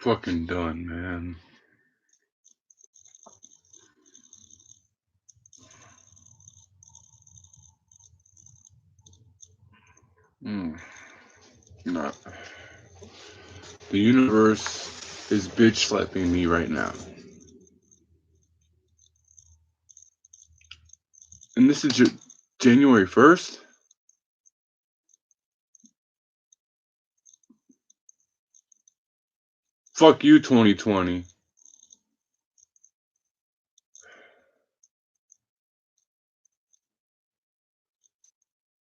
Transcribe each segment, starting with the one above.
fucking done, man. No. The universe is bitch slapping me right now. And this is January 1st? Fuck you, 2020.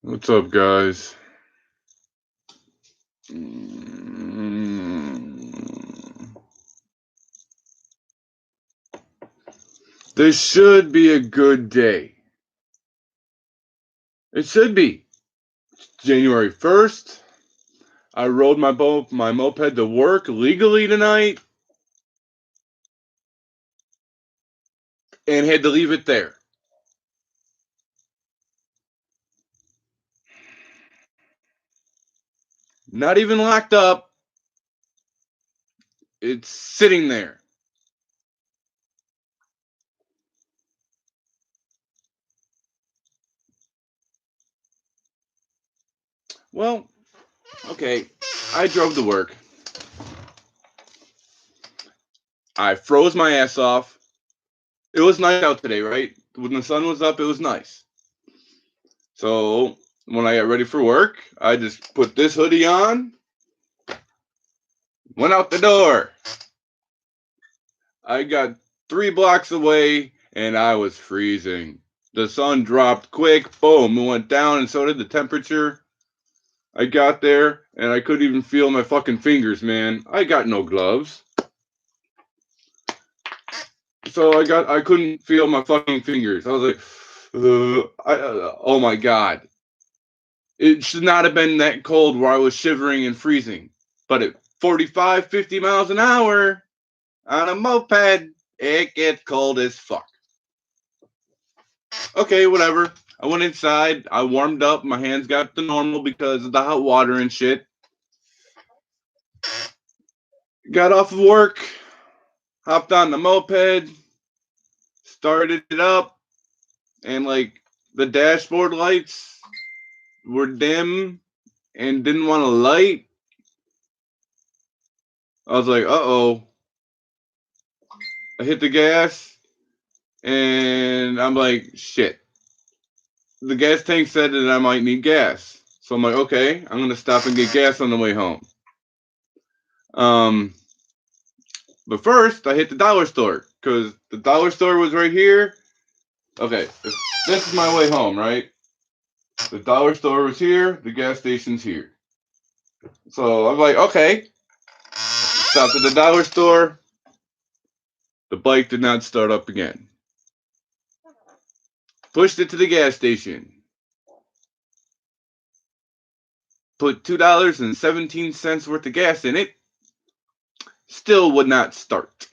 What's up, guys? This should be a good day. It should be. January 1st. I rode my moped to work legally tonight and had to leave it there. Not even locked up. It's sitting there. Well, okay. I drove to work. I froze my ass off. It was nice out today, right? When the sun was up, it was nice. So when I got ready for work, I just put this hoodie on, went out the door. I got 3 blocks away, and I was freezing. The sun dropped quick, boom, it went down, and so did the temperature. I got there, and I couldn't even feel my fucking fingers, man. I got no gloves. So I couldn't feel my fucking fingers. I was like, oh my God. It should not have been that cold where I was shivering and freezing. But at 45, 50 miles an hour on a moped, it gets cold as fuck. Okay, whatever. I went inside. I warmed up. My hands got to normal because of the hot water and shit. Got off of work. Hopped on the moped. Started it up. And like the dashboard lights were dim and didn't want to light. I was like, uh-oh. I hit the gas. And I'm like, shit. The gas tank said that I might need gas. So I'm like, okay, I'm going to stop and get gas on the way home. But first, I hit the dollar store because the dollar store was right here. Okay, this is my way home, right? The dollar store was here. The gas station's here. So I'm like, okay. Stopped at the dollar store. The bike did not start up again. Pushed it to the gas station. Put $2.17 worth of gas in it. Still would not start.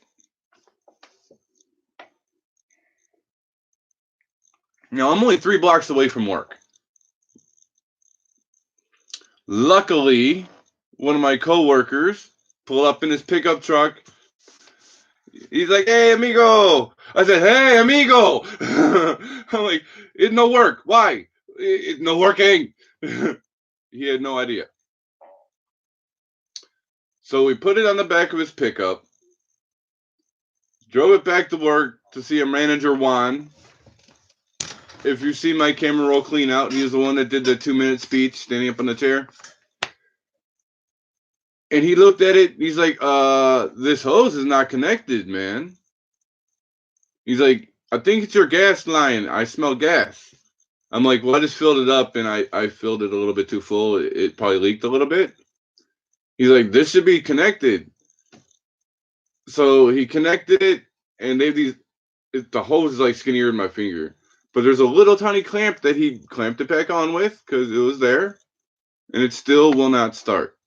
Now, I'm only 3 blocks away from work. Luckily, one of my coworkers pulled up in his pickup truck. He's like, hey, amigo. I said, hey, amigo. I'm like, it's no work. Why? It's no working. He had no idea. So we put it on the back of his pickup, drove it back to work to see a manager, Juan. If you see my camera roll clean out, he was the one that did the 2-minute speech standing up on the chair. And he looked at it. He's like, this hose is not connected, man. He's like, I think it's your gas line. I smell gas. I'm like, well, I just filled it up, and I filled it a little bit too full. It probably leaked a little bit. He's like, this should be connected. So he connected it, and the hose is like skinnier than my finger. But there's a little tiny clamp that he clamped it back on with because it was there, and it still will not start.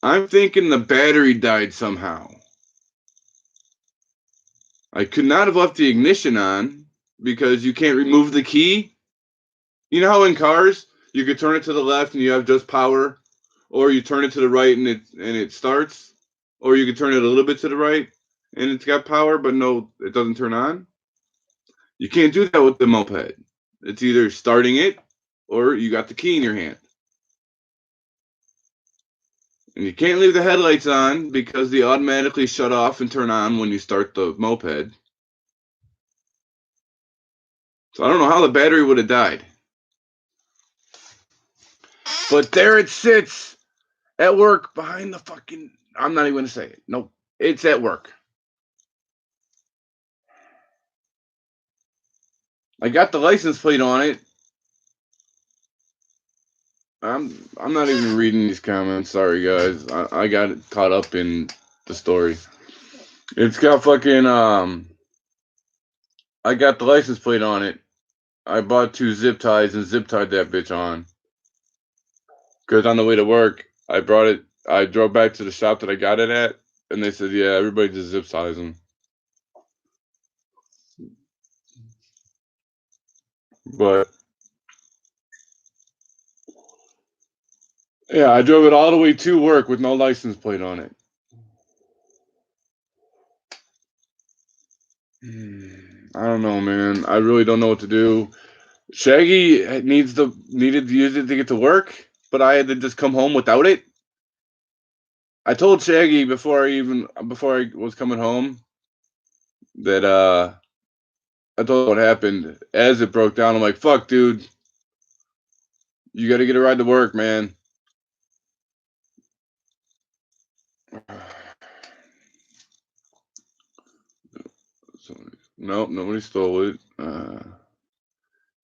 I'm thinking the battery died somehow. I could not have left the ignition on because you can't remove the key. You know how in cars, you could turn it to the left and you have just power? or you turn it to the right and it starts, or you can turn it a little bit to the right and it's got power, but no, it doesn't turn on. You can't do that with the moped. It's either starting it or you got the key in your hand. And you can't leave the headlights on because they automatically shut off and turn on when you start the moped. So I don't know how the battery would have died. But there it sits at work behind the fucking. I'm not even going to say it. Nope. It's at work. I got the license plate on it. I'm not even reading these comments. Sorry, guys. I got caught up in the story. It's got fucking I got the license plate on it. I bought 2 zip ties and zip tied that bitch on. Because on the way to work, I brought it. I drove back to the shop that I got it at, and they said, "Yeah, everybody just zip ties them." But yeah, I drove it all the way to work with no license plate on it. I don't know, man. I really don't know what to do. Shaggy needed to use it to get to work, but I had to just come home without it. I told Shaggy before I was coming home that I told him what happened as it broke down. I'm like, "Fuck, dude, you got to get a ride to work, man." So, nope, nobody stole it.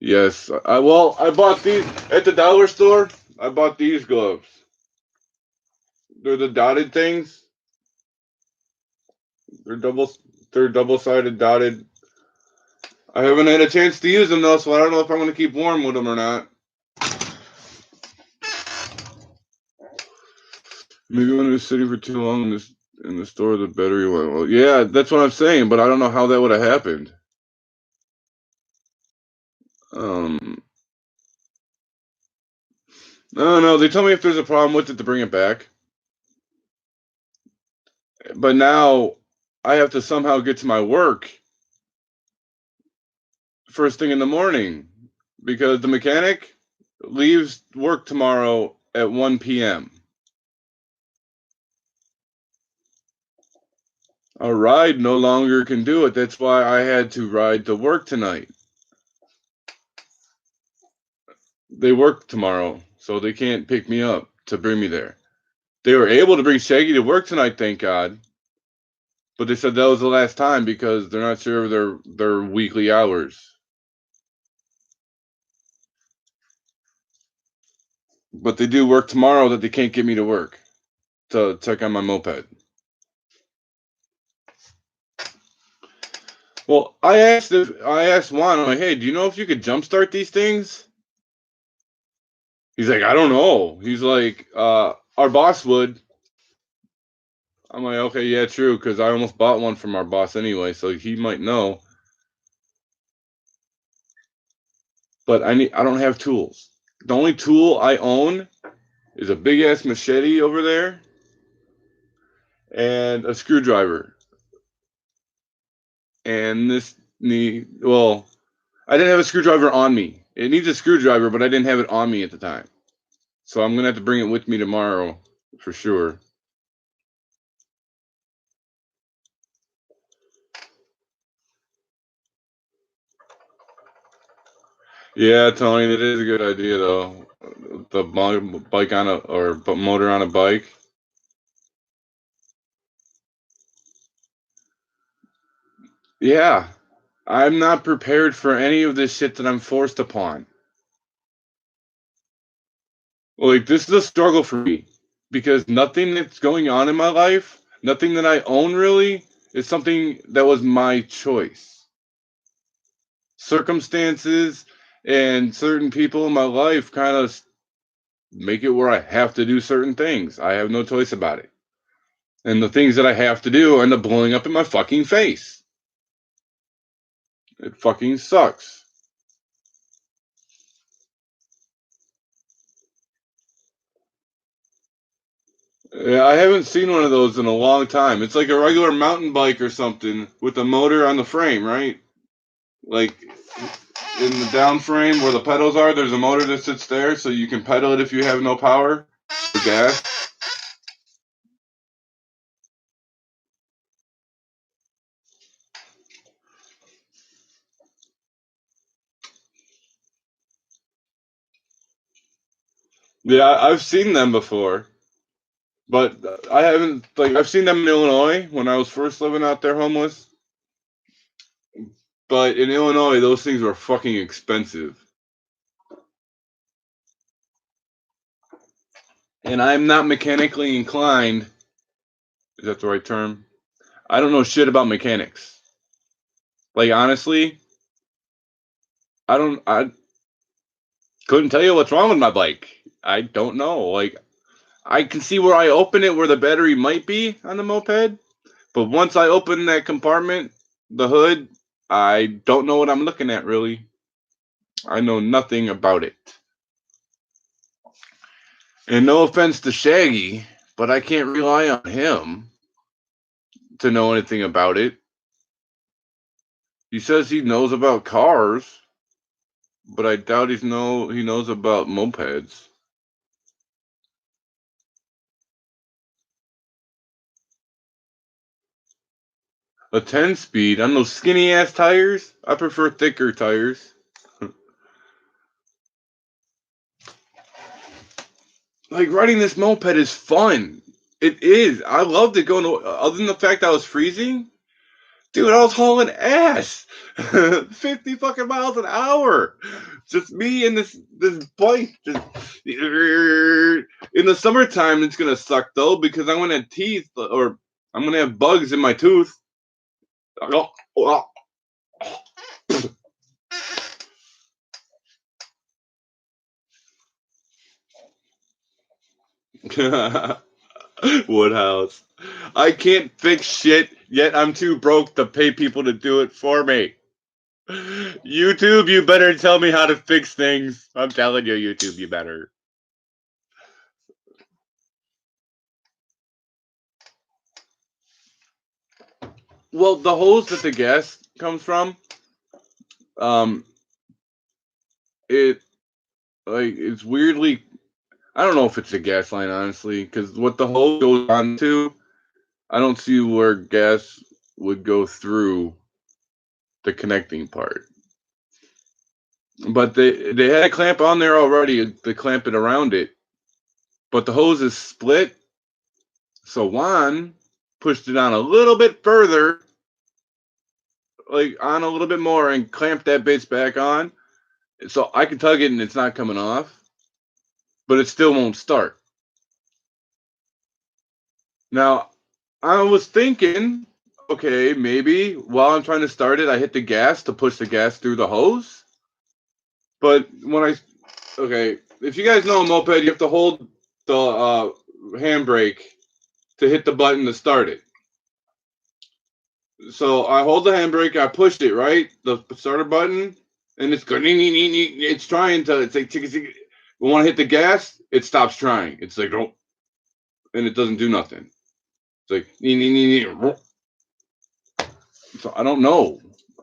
Yes, I bought these at the dollar store. I bought these gloves. They're the dotted things. They're double. They're double-sided dotted. I haven't had a chance to use them though, so I don't know if I'm going to keep warm with them or not. Maybe when it was sitting for too long in the store, the battery went. Well, yeah, that's what I'm saying, but I don't know how that would have happened. No, no, they tell me if there's a problem with it to bring it back. But now I have to somehow get to my work first thing in the morning because the mechanic leaves work tomorrow at 1 p.m. A ride no longer can do it. That's why I had to ride to work tonight. They work tomorrow, so they can't pick me up to bring me there. They were able to bring Shaggy to work tonight, thank God. But they said that was the last time because they're not sure of their weekly hours. But they do work tomorrow that they can't get me to work to check on my moped. Well, I asked Juan, I'm like, "Hey, do you know if you could jumpstart these things?" He's like, "I don't know." He's like, "Our boss would." I'm like, "Okay, yeah, true, because I almost bought one from our boss anyway, so he might know." But I don't have tools. The only tool I own is a big ass machete over there and a screwdriver. And I didn't have a screwdriver on me. It needs a screwdriver, but I didn't have it on me at the time. So I'm gonna have to bring it with me tomorrow for sure. Yeah, Tony, that is a good idea though. The bike on a or motor on a bike. Yeah, I'm not prepared for any of this shit that I'm forced upon. Like this is a struggle for me because nothing that's going on in my life, nothing that I own really, is something that was my choice. Circumstances and certain people in my life kind of make it where I have to do certain things. I have no choice about it. And the things that I have to do end up blowing up in my fucking face. It fucking sucks. Yeah, I haven't seen one of those in a long time. It's like a regular mountain bike or something with a motor on the frame, right? Like in the down frame where the pedals are, there's a motor that sits there, so you can pedal it if you have no power or gas. Yeah, I've seen them before, but I haven't. Like I've seen them in Illinois when I was first living out there homeless. But in Illinois, those things were fucking expensive, and I'm not mechanically inclined. Is that the right term? I don't know shit about mechanics. Like honestly, I don't. I couldn't tell you what's wrong with my bike. I don't know. Like I can see where I open it where the battery might be on the moped, but once I open that compartment, the hood, I don't know what I'm looking at really. I know nothing about it. And no offense to Shaggy, but I can't rely on him to know anything about it. He says he knows about cars, but I doubt he knows about mopeds. A 10 speed on those skinny ass tires? I prefer thicker tires. Like riding this moped is fun. It is. I loved it going to, other than the fact I was freezing. Dude, I was hauling ass. 50 fucking miles an hour. Just me and this bike. Just in the summertime, it's gonna suck though because I'm gonna have teeth or I'm gonna have bugs in my tooth. Woodhouse. I can't fix shit yet. I'm too broke to pay people to do it for me. YouTube, you better tell me how to fix things. I'm telling you, YouTube, you better. Well, the hose that the gas comes from, um, it it's weirdly. I don't know if it's a gas line, honestly, because what the hose goes onto, I don't see where gas would go through the connecting part. But they had a clamp on there already to clamp it around it, but the hose is split. So Juan pushed it on a little bit further, like on a little bit more, and clamped that bitch back on. So I can tug it and it's not coming off, but it still won't start. Now, I was thinking, okay, maybe while I'm trying to start it, I hit the gas to push the gas through the hose. But okay, if you guys know a moped, you have to hold the handbrake to hit the button to start it. So I hold the handbrake, I pushed it, right? The starter button, and it's going, it's trying to, it's like, we want to hit the gas, it stops trying. It's like, oh, and it doesn't do nothing. It's like, so I don't know.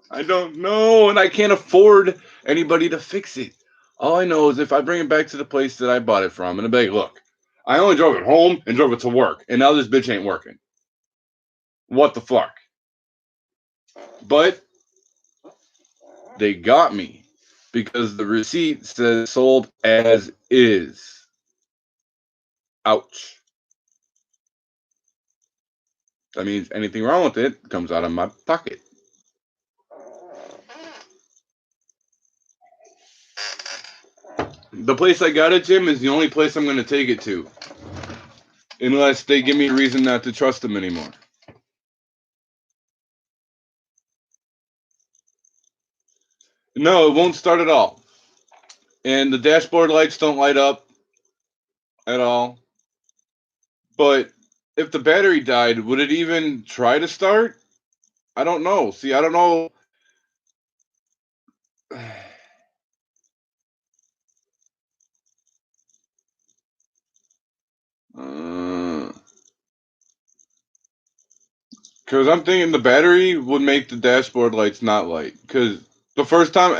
I don't know, and I can't afford anybody to fix it. All I know is if I bring it back to the place that I bought it from, and I'm like, look, I only drove it home and drove it to work, and now this bitch ain't working. What the fuck? But they got me because the receipt says sold as is. Ouch. That means anything wrong with it comes out of my pocket. The place I got it, Jim, is the only place I'm going to take it to. Unless they give me a reason not to trust them anymore. No, it won't start at all. And the dashboard lights don't light up at all. But if the battery died, would it even try to start? I don't know. See, I don't know. Because I'm thinking the battery would make the dashboard lights not light. Because the first time,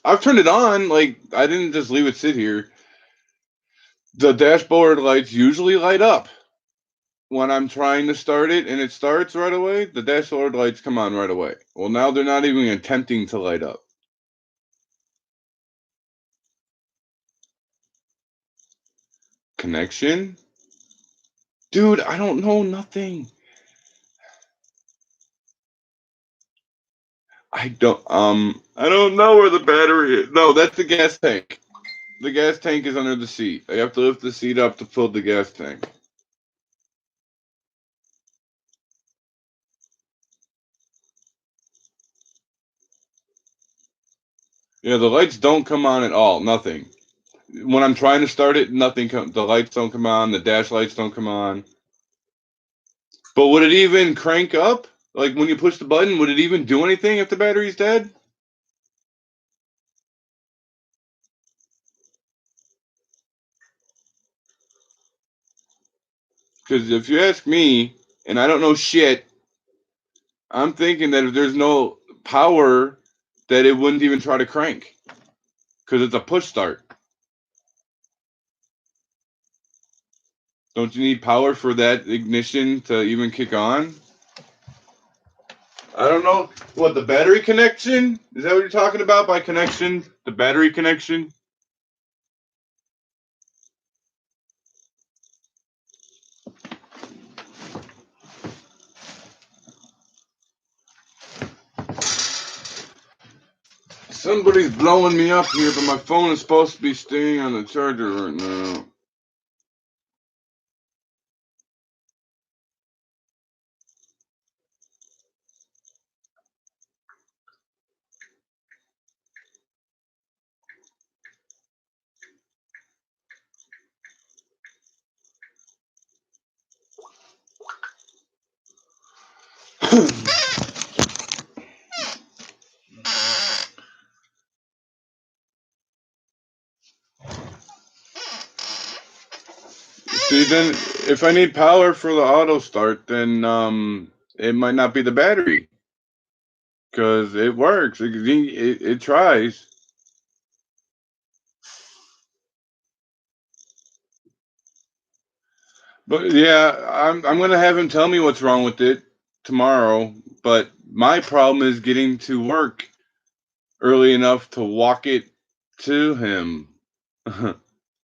I've turned it on, like, I didn't just leave it sit here. The dashboard lights usually light up. When I'm trying to start it and it starts right away, the dashboard lights come on right away. Well, now they're not even attempting to light up. Connection? Dude, I don't know nothing. I don't know where the battery is. No, that's the gas tank. The gas tank is under the seat. I have to lift the seat up to fill the gas tank. Yeah, the lights don't come on at all. Nothing. When I'm trying to start it, nothing comes. The lights don't come on. The dash lights don't come on. But would it even crank up? Like when you push the button, would it even do anything if the battery's dead? Because if you ask me, and I don't know shit, I'm thinking that if there's no power, that it wouldn't even try to crank. Because it's a push start. Don't you need power for that ignition to even kick on? I don't know. What, the battery connection? Is that what you're talking about by connection? The battery connection? Somebody's blowing me up here, but my phone is supposed to be staying on the charger right now. See, then if I need power for the auto start, then it might not be the battery because it works. It tries. But yeah, I'm gonna have him tell me what's wrong with it tomorrow. But my problem is getting to work early enough to walk it to him.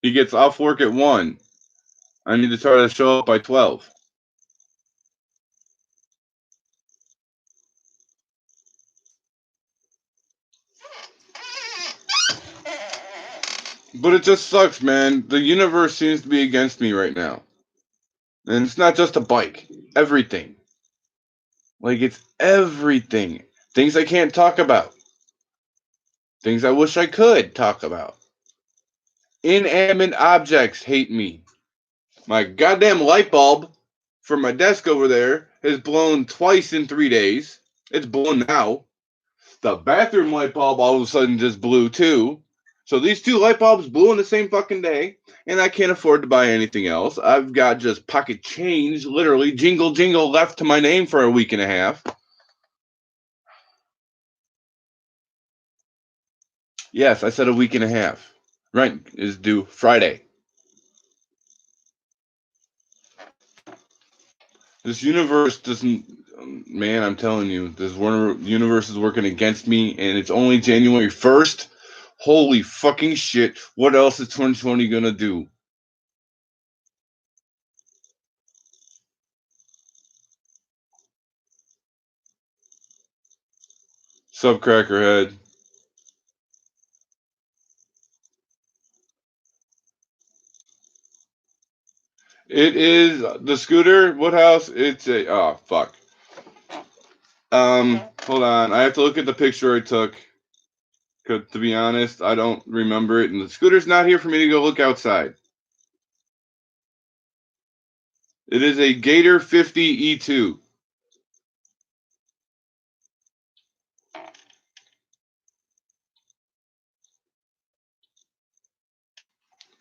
He gets off work at 1. I need to try to show up by 12. But it just sucks, man. The universe seems to be against me right now. And it's not just a bike. Everything. Like, it's everything. Things I can't talk about. Things I wish I could talk about. Inanimate objects hate me. My goddamn light bulb from my desk over there has blown twice in 3 days. It's blown now. The bathroom light bulb all of a sudden just blew too. So these two light bulbs blew in the same fucking day, and I can't afford to buy anything else. I've got just pocket change, literally jingle jingle left to my name for a week and a half. Yes, I said a week and a half. Rent is due Friday. This universe doesn't, man, I'm telling you, this universe is working against me, and it's only January 1st. Holy fucking shit. What else is 2020 gonna do? Sub Crackerhead. It is the scooter Woodhouse. It's a, oh fuck. Hold on. I have to look at the picture I took. 'Cause to be honest, I don't remember it, and the scooter's not here for me to go look outside. It is a Gator 50 E2.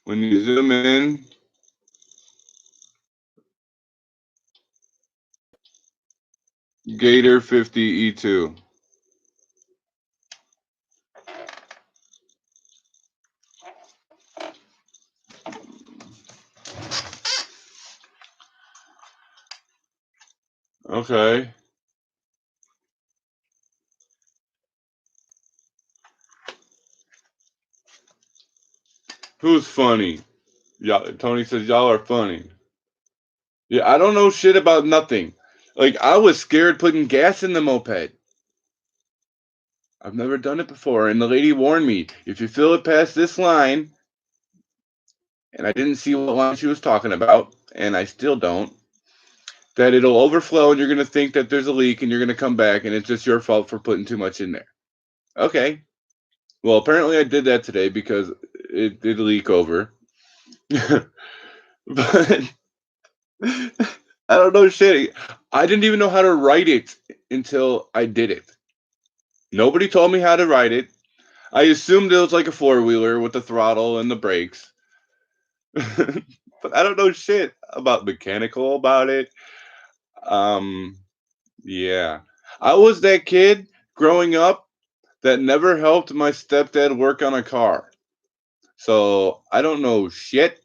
When you zoom in, Gator 50 E2. Okay. Who's funny? Y'all, Tony says y'all are funny. Yeah, I don't know shit about nothing. Like I was scared putting gas in the moped. I've never done it before, and the lady warned me if you fill it past this line, and I didn't see what line she was talking about, and I still don't, that it'll overflow and you're gonna think that there's a leak and you're gonna come back and it's just your fault for putting too much in there. Okay. Well, apparently I did that today because it did leak over. But I don't know shit. I didn't even know how to write it until I did it. Nobody told me how to write it. I assumed it was like a four wheeler with the throttle and the brakes. But I don't know shit about mechanical about it. Um, yeah. I was that kid growing up that never helped my stepdad work on a car. So I don't know shit.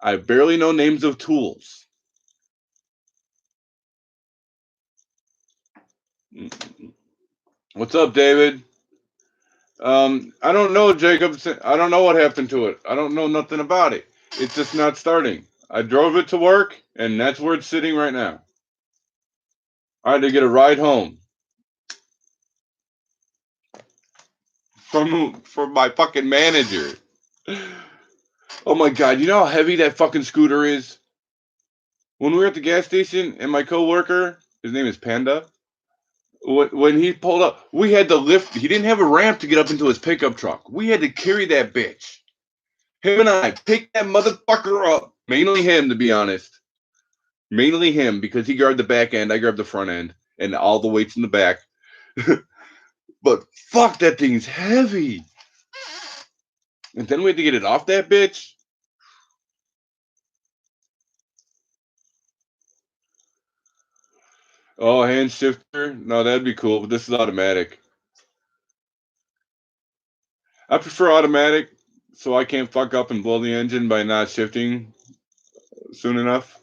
I barely know names of tools. What's up, David? I don't know, Jacob. I don't know what happened to it. I don't know nothing about it. It's just not starting. I drove it to work, and that's where it's sitting right now. I had to get a ride home from my fucking manager. Oh my god, you know how heavy that fucking scooter is? When we were at the gas station, and my coworker, his name is Panda, when he pulled up, we had to lift. He didn't have a ramp to get up into his pickup truck. We had to carry that bitch. Him and I picked that motherfucker up. Mainly him, to be honest. Mainly him, because he grabbed the back end, I grabbed the front end, and all the weights in the back. But fuck, that thing's heavy. And then we had to get it off that bitch. Oh, hand shifter? No, that'd be cool, but this is automatic. I prefer automatic so I can't fuck up and blow the engine by not shifting soon enough.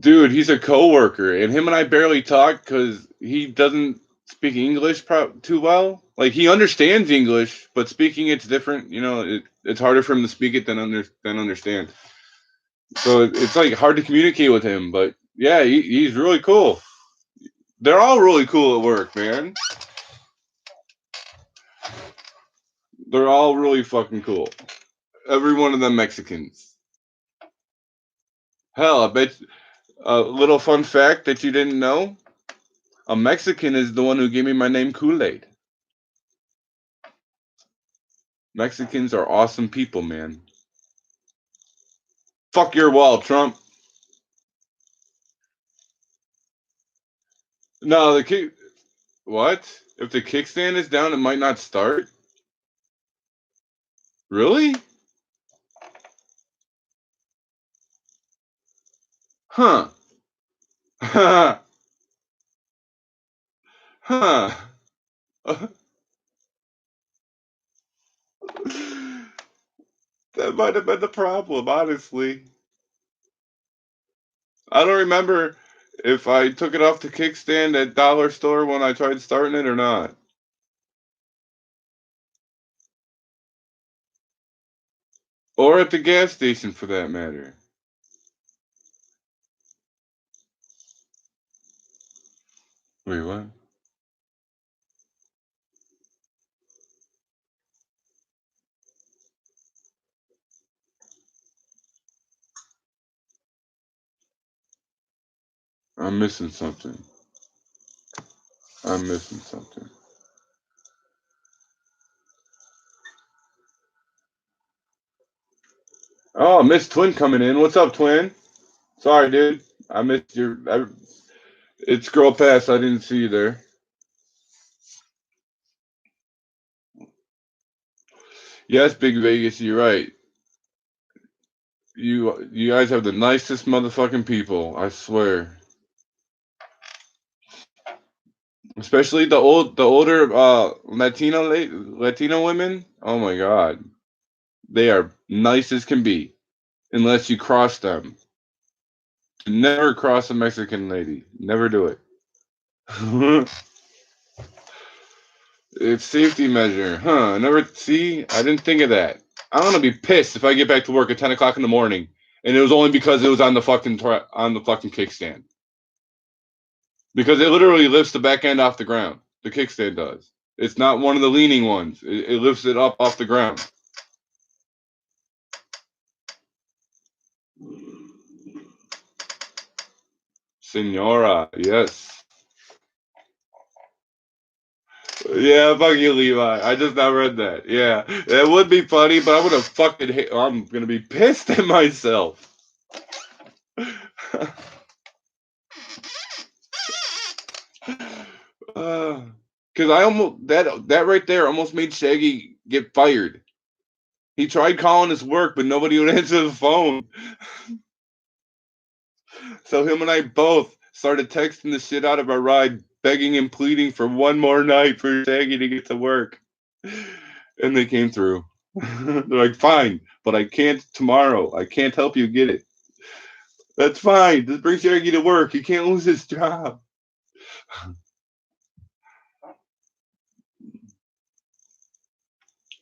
Dude, he's a coworker, and him and I barely talk because he doesn't speak English too well. Like he understands English, but speaking it's different. You know, it's harder for him to speak it than understand. So it's like hard to communicate with him. But yeah, he's really cool. They're all really cool at work, man. They're all really fucking cool. Every one of them Mexicans. Hell, I bet a little fun fact that you didn't know: a Mexican is the one who gave me my name Kool-Aid. Mexicans are awesome people, man. Fuck your wall, Trump. No, the kick. What? If the kickstand is down, it might not start. Really? Huh? Huh? Huh? That might have been the problem, honestly. I don't remember if I took it off the kickstand at Dollar Store when I tried starting it or not. Or at the gas station for that matter. Wait, what? I'm missing something. I'm missing something. Oh, Miss Twin coming in. What's up, Twin? Sorry, dude. I missed your. It's scroll past. I didn't see you there. Yes, Big Vegas, you're right. You guys have the nicest motherfucking people, I swear. Especially the older Latino women. Oh my god, they are nice as can be, unless you cross them. Never cross a Mexican lady. Never do it. It's safety measure, huh? I never see. I didn't think of that. I'm gonna be pissed if I get back to work at 10 o'clock in the morning, and it was only because it was on the fucking kickstand. Because it literally lifts the back end off the ground. The kickstand does. It's not one of the leaning ones. It lifts it up off the ground. Senora, yes. Yeah, fuck you, Levi. I just not read that. Yeah, it would be funny, but I'm gonna be pissed at myself. Because I almost that right there almost made Shaggy get fired. He tried calling his work, but nobody would answer the phone. So him and I both started texting the shit out of our ride, begging and pleading for one more night for Shaggy to get to work. And they came through. They're like, fine, but I can't tomorrow. I can't help you get it. That's fine. Just bring Shaggy to work. He can't lose his job.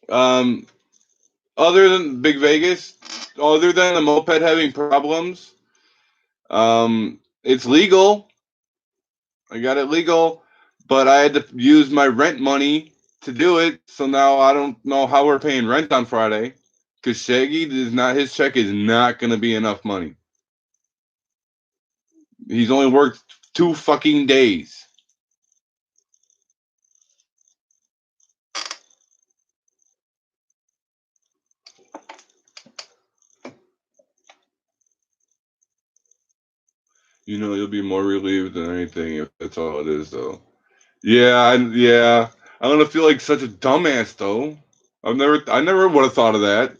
Um, other than Big Vegas, other than the moped having problems, it's legal. I got it legal, but I had to use my rent money to do it. So now I don't know how we're paying rent on Friday because Shaggy is not, his check is not going to be enough money. He's only worked 2 fucking days. You know, you'll be more relieved than anything if that's all it is, though. Yeah. I'm gonna feel like such a dumbass, though. I never would have thought of that.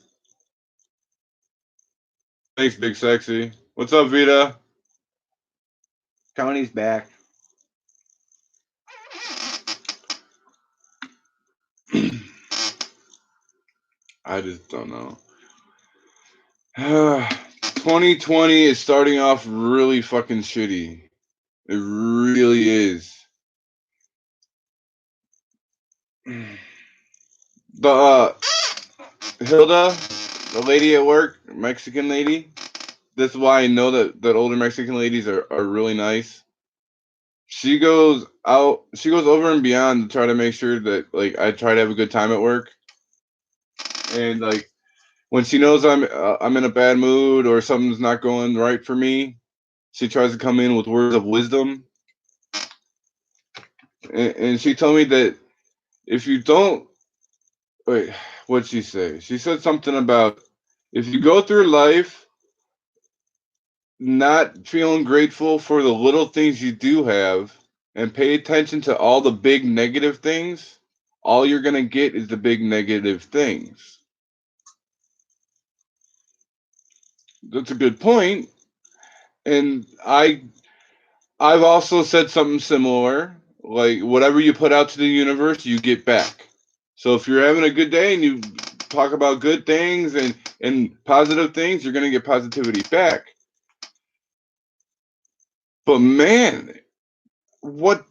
Thanks, Big Sexy. What's up, Vita? Tony's back. I just don't know. 2020 is starting off really fucking shitty. It really is. The Hilda, the lady at work, Mexican lady. That's why I know that older Mexican ladies are really nice. She goes out. She goes over and beyond to try to make sure that like I try to have a good time at work. And like when she knows I'm in a bad mood or something's not going right for me, she tries to come in with words of wisdom. And she told me that if you don't wait, what'd she say? She said something about if you go through life not feeling grateful for the little things you do have and pay attention to all the big negative things, all you're gonna get is the big negative things. That's a good point. And I've also said something similar. Like whatever you put out to the universe, you get back. So if you're having a good day and you talk about good things and positive things, you're gonna get positivity back. But man, what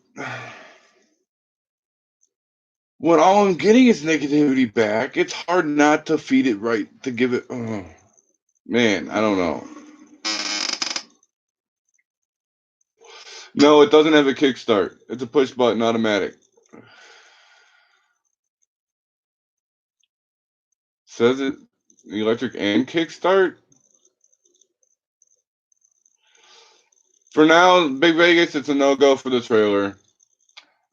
when all I'm getting is negativity back, it's hard not to feed it right to give it. Oh, man, I don't know. No, it doesn't have a kickstart. It's a push button automatic. Says it electric and kickstart. For now, Big Vegas, it's a no go for the trailer.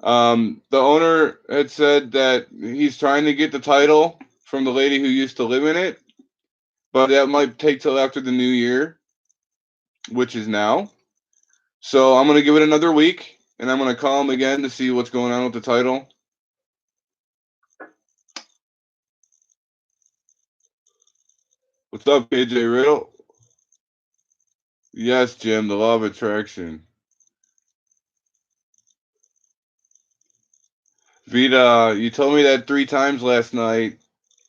The owner had said that he's trying to get the title from the lady who used to live in it, but that might take till after the new year, which is now. So I'm gonna give it another week, and I'm gonna call him again to see what's going on with the title. What's up, KJ Riddle? Yes, Jim, the law of attraction. Vita, you told me that 3 times last night,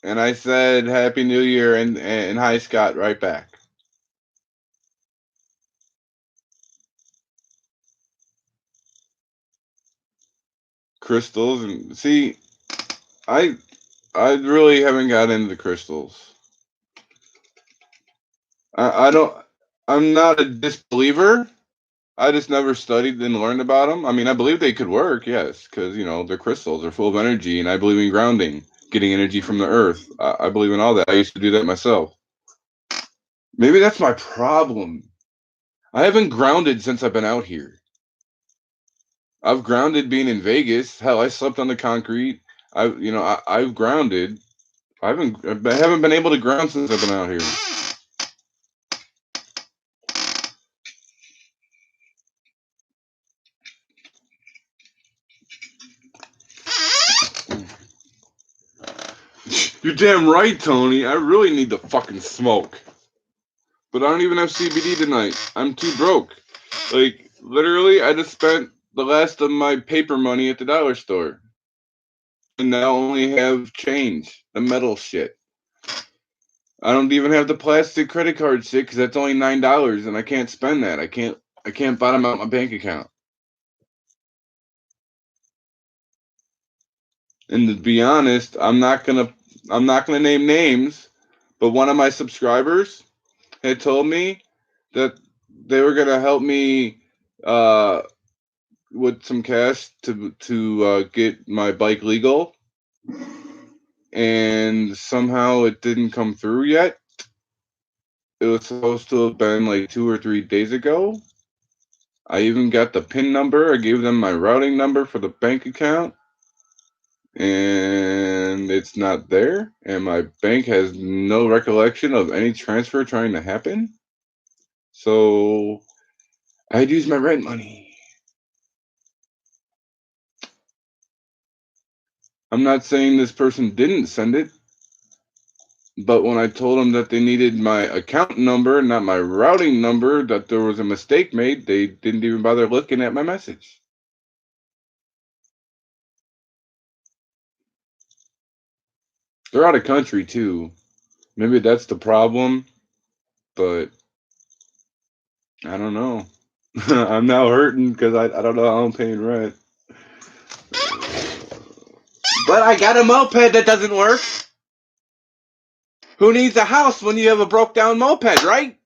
and I said Happy New Year and hi Scott right back. Crystals and see, I I really haven't got into the crystals. I don't. I'm not a disbeliever. I just never studied and learned about them. I mean, I believe they could work, yes, because they're crystals, they're full of energy, and I believe in grounding, getting energy from the earth. I believe in all that. I used to do that myself. Maybe that's my problem. I haven't grounded since I've been out here. I've grounded being in Vegas. Hell, I slept on the concrete. I've grounded. I haven't been able to ground since I've been out here. You're damn right, Tony. I really need to fucking smoke. But I don't even have CBD tonight. I'm too broke. Like, literally, I just spent the last of my paper money at the dollar store. And now only have change. The metal shit. I don't even have the plastic credit card shit because that's only $9 and I can't spend that. I can't bottom out my bank account. And to be honest, I'm not gonna name names, but one of my subscribers had told me that they were gonna help me uh, with some cash to get my bike legal, and somehow it didn't come through yet. It was supposed to have been like 2 or 3 days ago. I even got the PIN number. I gave them my routing number for the bank account, and it's not there. And my bank has no recollection of any transfer trying to happen. So I'd use my rent money. I'm not saying this person didn't send it, but when I told them that they needed my account number, not my routing number, that there was a mistake made, they didn't even bother looking at my message. They're out of country too. Maybe that's the problem, but I don't know. I'm now hurting because I don't know how I'm paying rent. But I got a moped that doesn't work. Who needs a house when you have a broke down moped, right?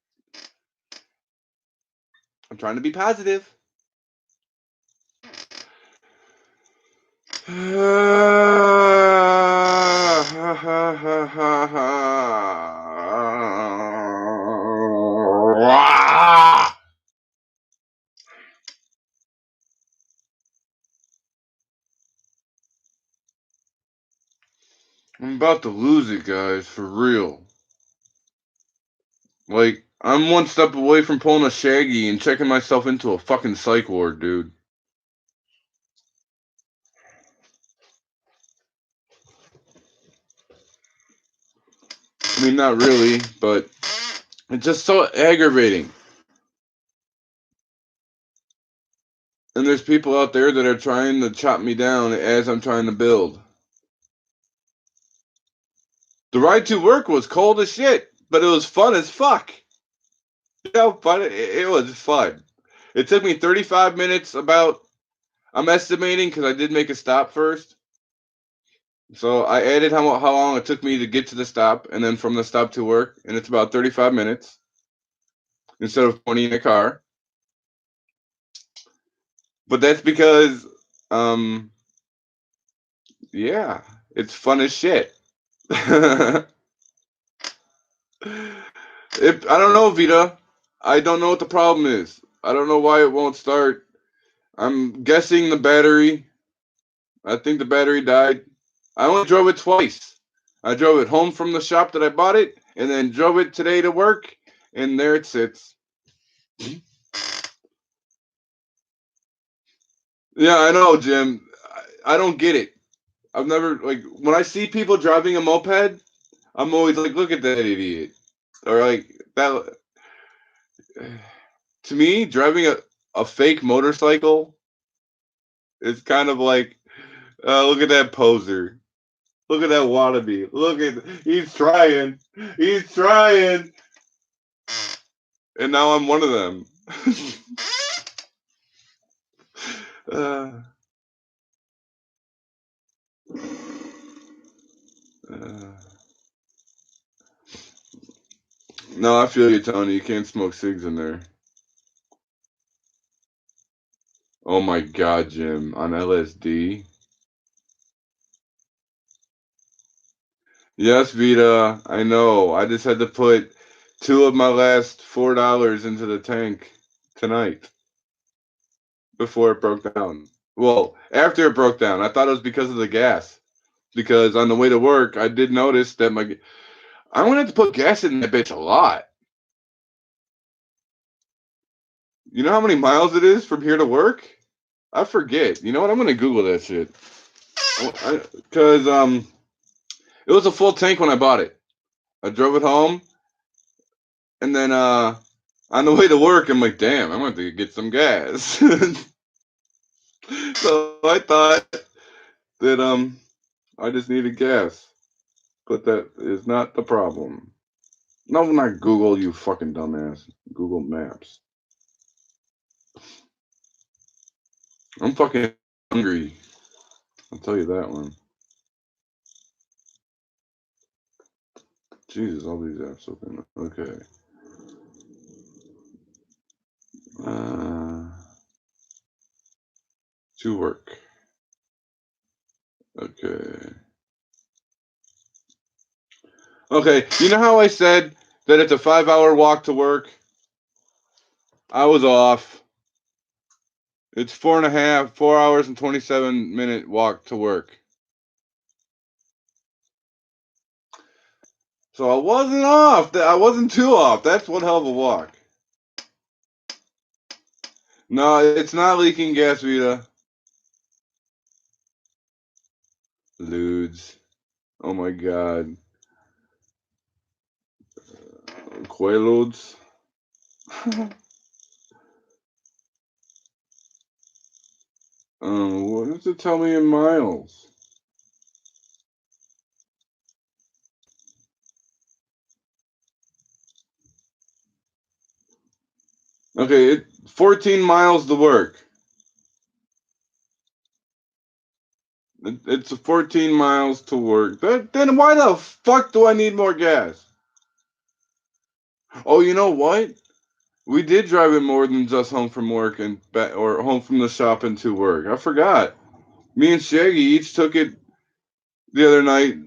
I'm trying to be positive. I'm about to lose it, guys, for real. Like, I'm one step away from pulling a Shaggy and checking myself into a fucking psych ward, dude. I mean, not really, but it's just so aggravating. And there's people out there that are trying to chop me down as I'm trying to build. The ride to work was cold as shit, but it was fun as fuck. You know, fun it was fun. It took me 35 minutes about. I'm estimating because I did make a stop first. So I added how long it took me to get to the stop, and then from the stop to work, and it's about 35 minutes instead of 20 in a car. But that's because, um, yeah, it's fun as shit. I don't know, Vita. I don't know what the problem is. I don't know why it won't start. I'm guessing the battery. I think the battery died. I only drove it twice. I drove it home from the shop that I bought it, and then drove it today to work, and there it sits. Yeah, I know, Jim. I don't get it. I've never like when I see people driving a moped, I'm always like, look at that idiot, or like that. To me, driving a fake motorcycle is kind of like, look at that poser. Look at that wannabe. Look at, he's trying. He's trying. And now I'm one of them. uh, uh, no, I feel you, Tony. You can't smoke cigs in there. Oh my God, Jim. On LSD? Yes, Vita. I know. I just had to put two of my last $4 into the tank tonight before it broke down. Well, after it broke down, I thought it was because of the gas. Because on the way to work, I did notice that I'm gonna have to put gas in that bitch a lot. You know how many miles it is from here to work? I forget. You know what? I'm gonna Google that shit. Because it was a full tank when I bought it. I drove it home, and then on the way to work, I'm like, damn, I'm going to get some gas. So I thought that I just needed gas, but that is not the problem. No, not Google, you fucking dumbass. Google Maps. I'm fucking hungry. I'll tell you that one. Jesus, all these apps open. Okay. Uh, to work. Okay. Okay. You know how I said that it's a 5-hour walk to work? I was off. It's 4 hours and 27-minute walk to work. So I wasn't off. I wasn't too off. That's one hell of a walk. No, it's not leaking gas, Vita. Ludes. Oh my god. Quaaludes. What does it tell me in miles? Okay, 14 miles to work. It's 14 miles to work. Then why the fuck do I need more gas? Oh, you know what? We did drive it more than just home from work and or home from the shop and to work. I forgot. Me and Shaggy each took it the other night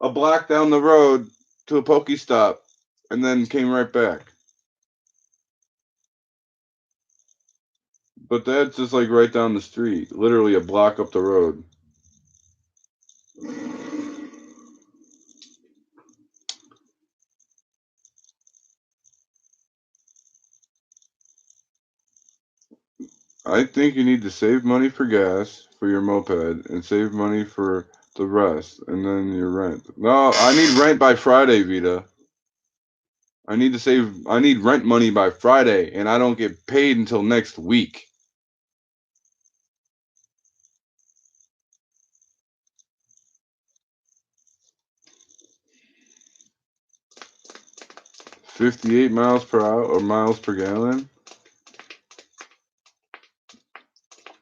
a block down the road to a Pokestop and then came right back. But that's just like right down the street, literally a block up the road. I think you need to save money for gas for your moped and save money for the rest and then your rent. No, I need rent by Friday, Vita. I need rent money by Friday and I don't get paid until next week. $58 miles per hour or miles per gallon?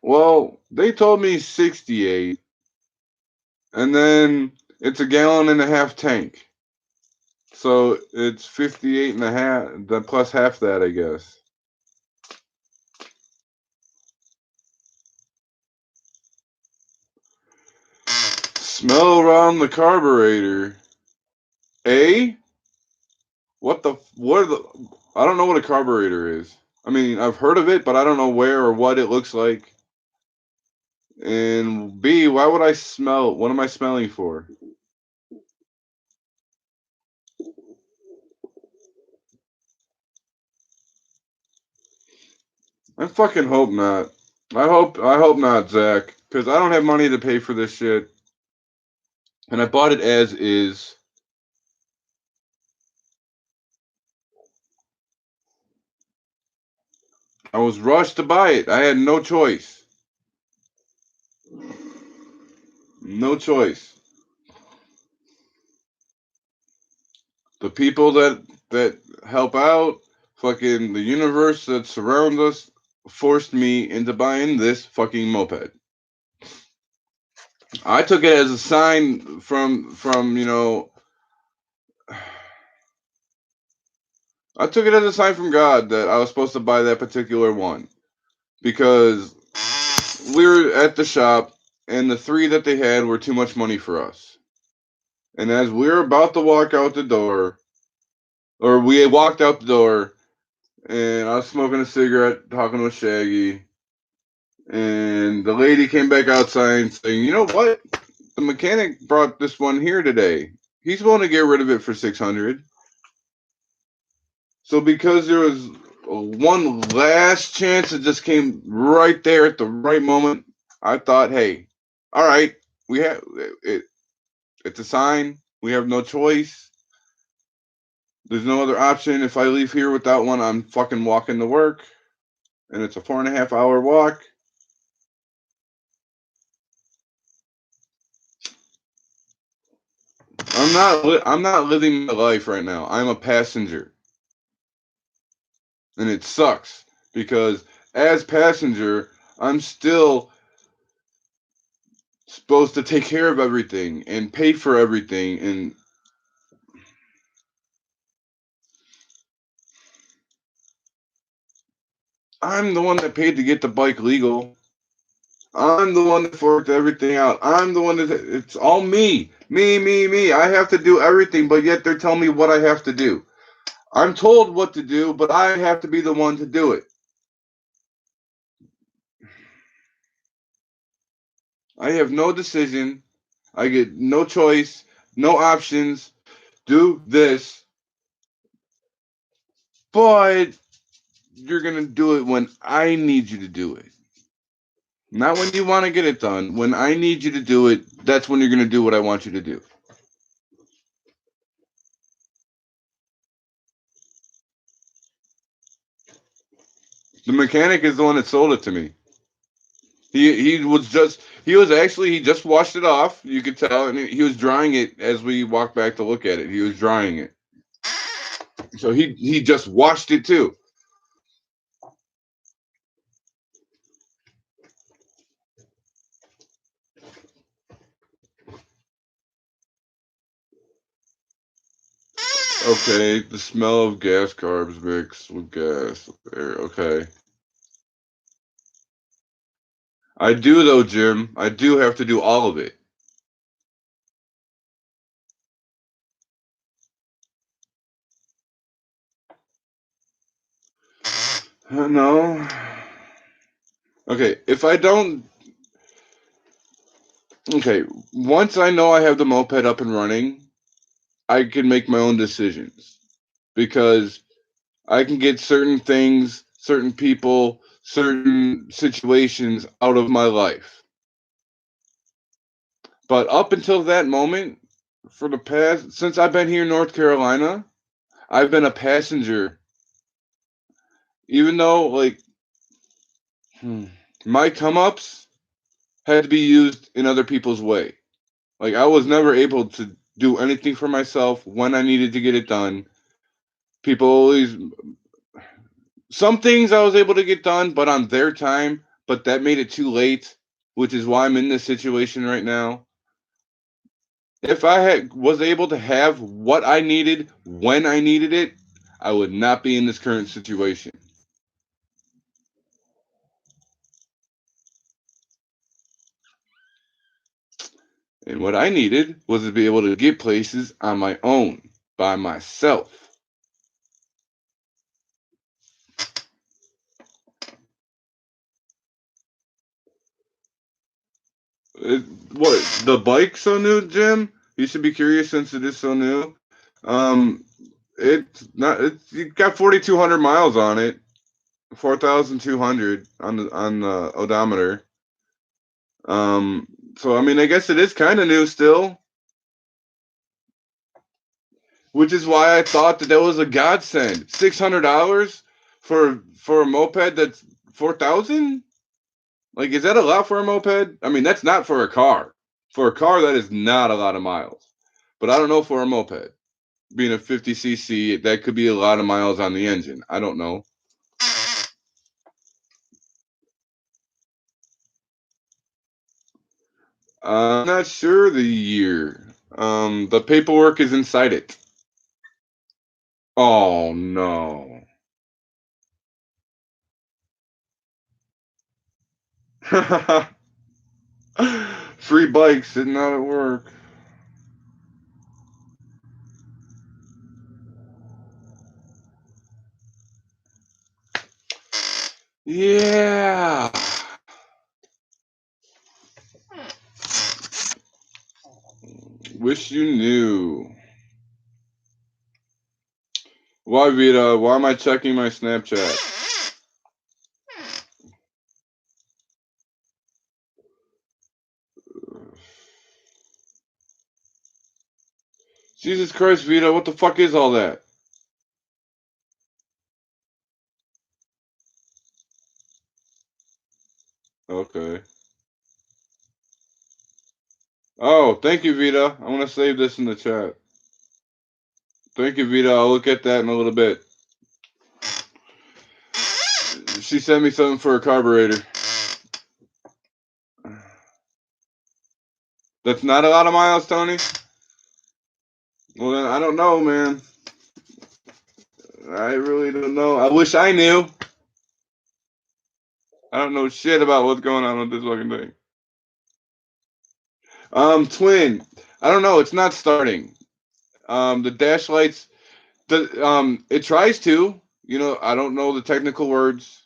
Well, they told me 68. And then it's a gallon and a half tank. So it's 58 and a half, then plus half that, I guess. Smell around the carburetor. A? I don't know what a carburetor is. I mean, I've heard of it, but I don't know where or what it looks like. And B, why would I smell? What am I smelling for? I fucking hope not. I hope not, Zach, because I don't have money to pay for this shit. And I bought it as is. I was rushed to buy it. I had no choice. No choice. The people that help out, fucking the universe that surrounds us, forced me into buying this fucking moped. I took it as a sign from I took it as a sign from God that I was supposed to buy that particular one because we were at the shop and the three that they had were too much money for us. And as we were about to walk out the door, or we had walked out the door, and I was smoking a cigarette, talking with Shaggy, and the lady came back outside saying, "You know what? The mechanic brought this one here today. He's willing to get rid of it for 600." So because there was one last chance that just came right there at the right moment, I thought, "Hey, all right, we have it. It's a sign. We have no choice. There's no other option. If I leave here without one, I'm fucking walking to work, and it's a 4.5 hour walk." I'm not living my life right now. I'm a passenger, and it sucks because as passenger, I'm still supposed to take care of everything and pay for everything, and I'm the one that paid to get the bike legal. I'm the one that worked everything out. I'm the one that it's all me. Me. I have to do everything, but yet they're telling me what I have to do. I'm told what to do, but I have to be the one to do it. I have no decision. I get no choice, no options. Do this, but you're going to do it when I need you to do it. Not when you want to get it done. When I need you to do it, that's when you're going to do what I want you to do. The mechanic is the one that sold it to me. He just washed it off. You could tell, and he was drying it as we walked back to look at it. He was drying it, so he just washed it too. Okay, the smell of gas carbs mixed with gas. There, okay. I do though, Jim. I do have to do all of it. No. Okay, if I don't. Okay, once I know I have the moped up and running, I can make my own decisions because I can get certain things, certain people, certain situations out of my life. But up until that moment, for the past, since I've been here in North Carolina, I've been a passenger. Even though, like, my come ups had to be used in other people's way. Like, I was never able to do anything for myself when I needed to get it done. People always, some things I was able to get done, but on their time, but that made it too late, which is why I'm in this situation right now. If I was able to have what I needed when I needed it, I would not be in this current situation. And what I needed was to be able to get places on my own, by myself. It, what, the bike so new, Jim? You should be curious since it is so new. Um, it's not. It's got 4,200 miles on it, 4,200 on the odometer. Um, so I mean, I guess it is kind of new still, which is why I thought that was a godsend. $600. For a moped that's 4,000? Like, is that a lot for a moped? I mean, that's not for a car. For a car, that is not a lot of miles. But I don't know for a moped. Being a 50cc, that could be a lot of miles on the engine. I don't know. I'm not sure the year. The paperwork is inside it. Oh no. Free bikes sitting out at work. Yeah. Wish you knew. Why, Vita? Why am I checking my Snapchat? Jesus Christ, Vita, what the fuck is all that? Okay. Oh, thank you, Vita. I'm gonna save this in the chat. Thank you, Vita. I'll look at that in a little bit. She sent me something for a carburetor. That's not a lot of miles, Tony? Well, then I don't know, man. I really don't know. I wish I knew. I don't know shit about what's going on with this fucking thing. Twin. I don't know. It's not starting. The dash lights. It tries to. You know, I don't know the technical words,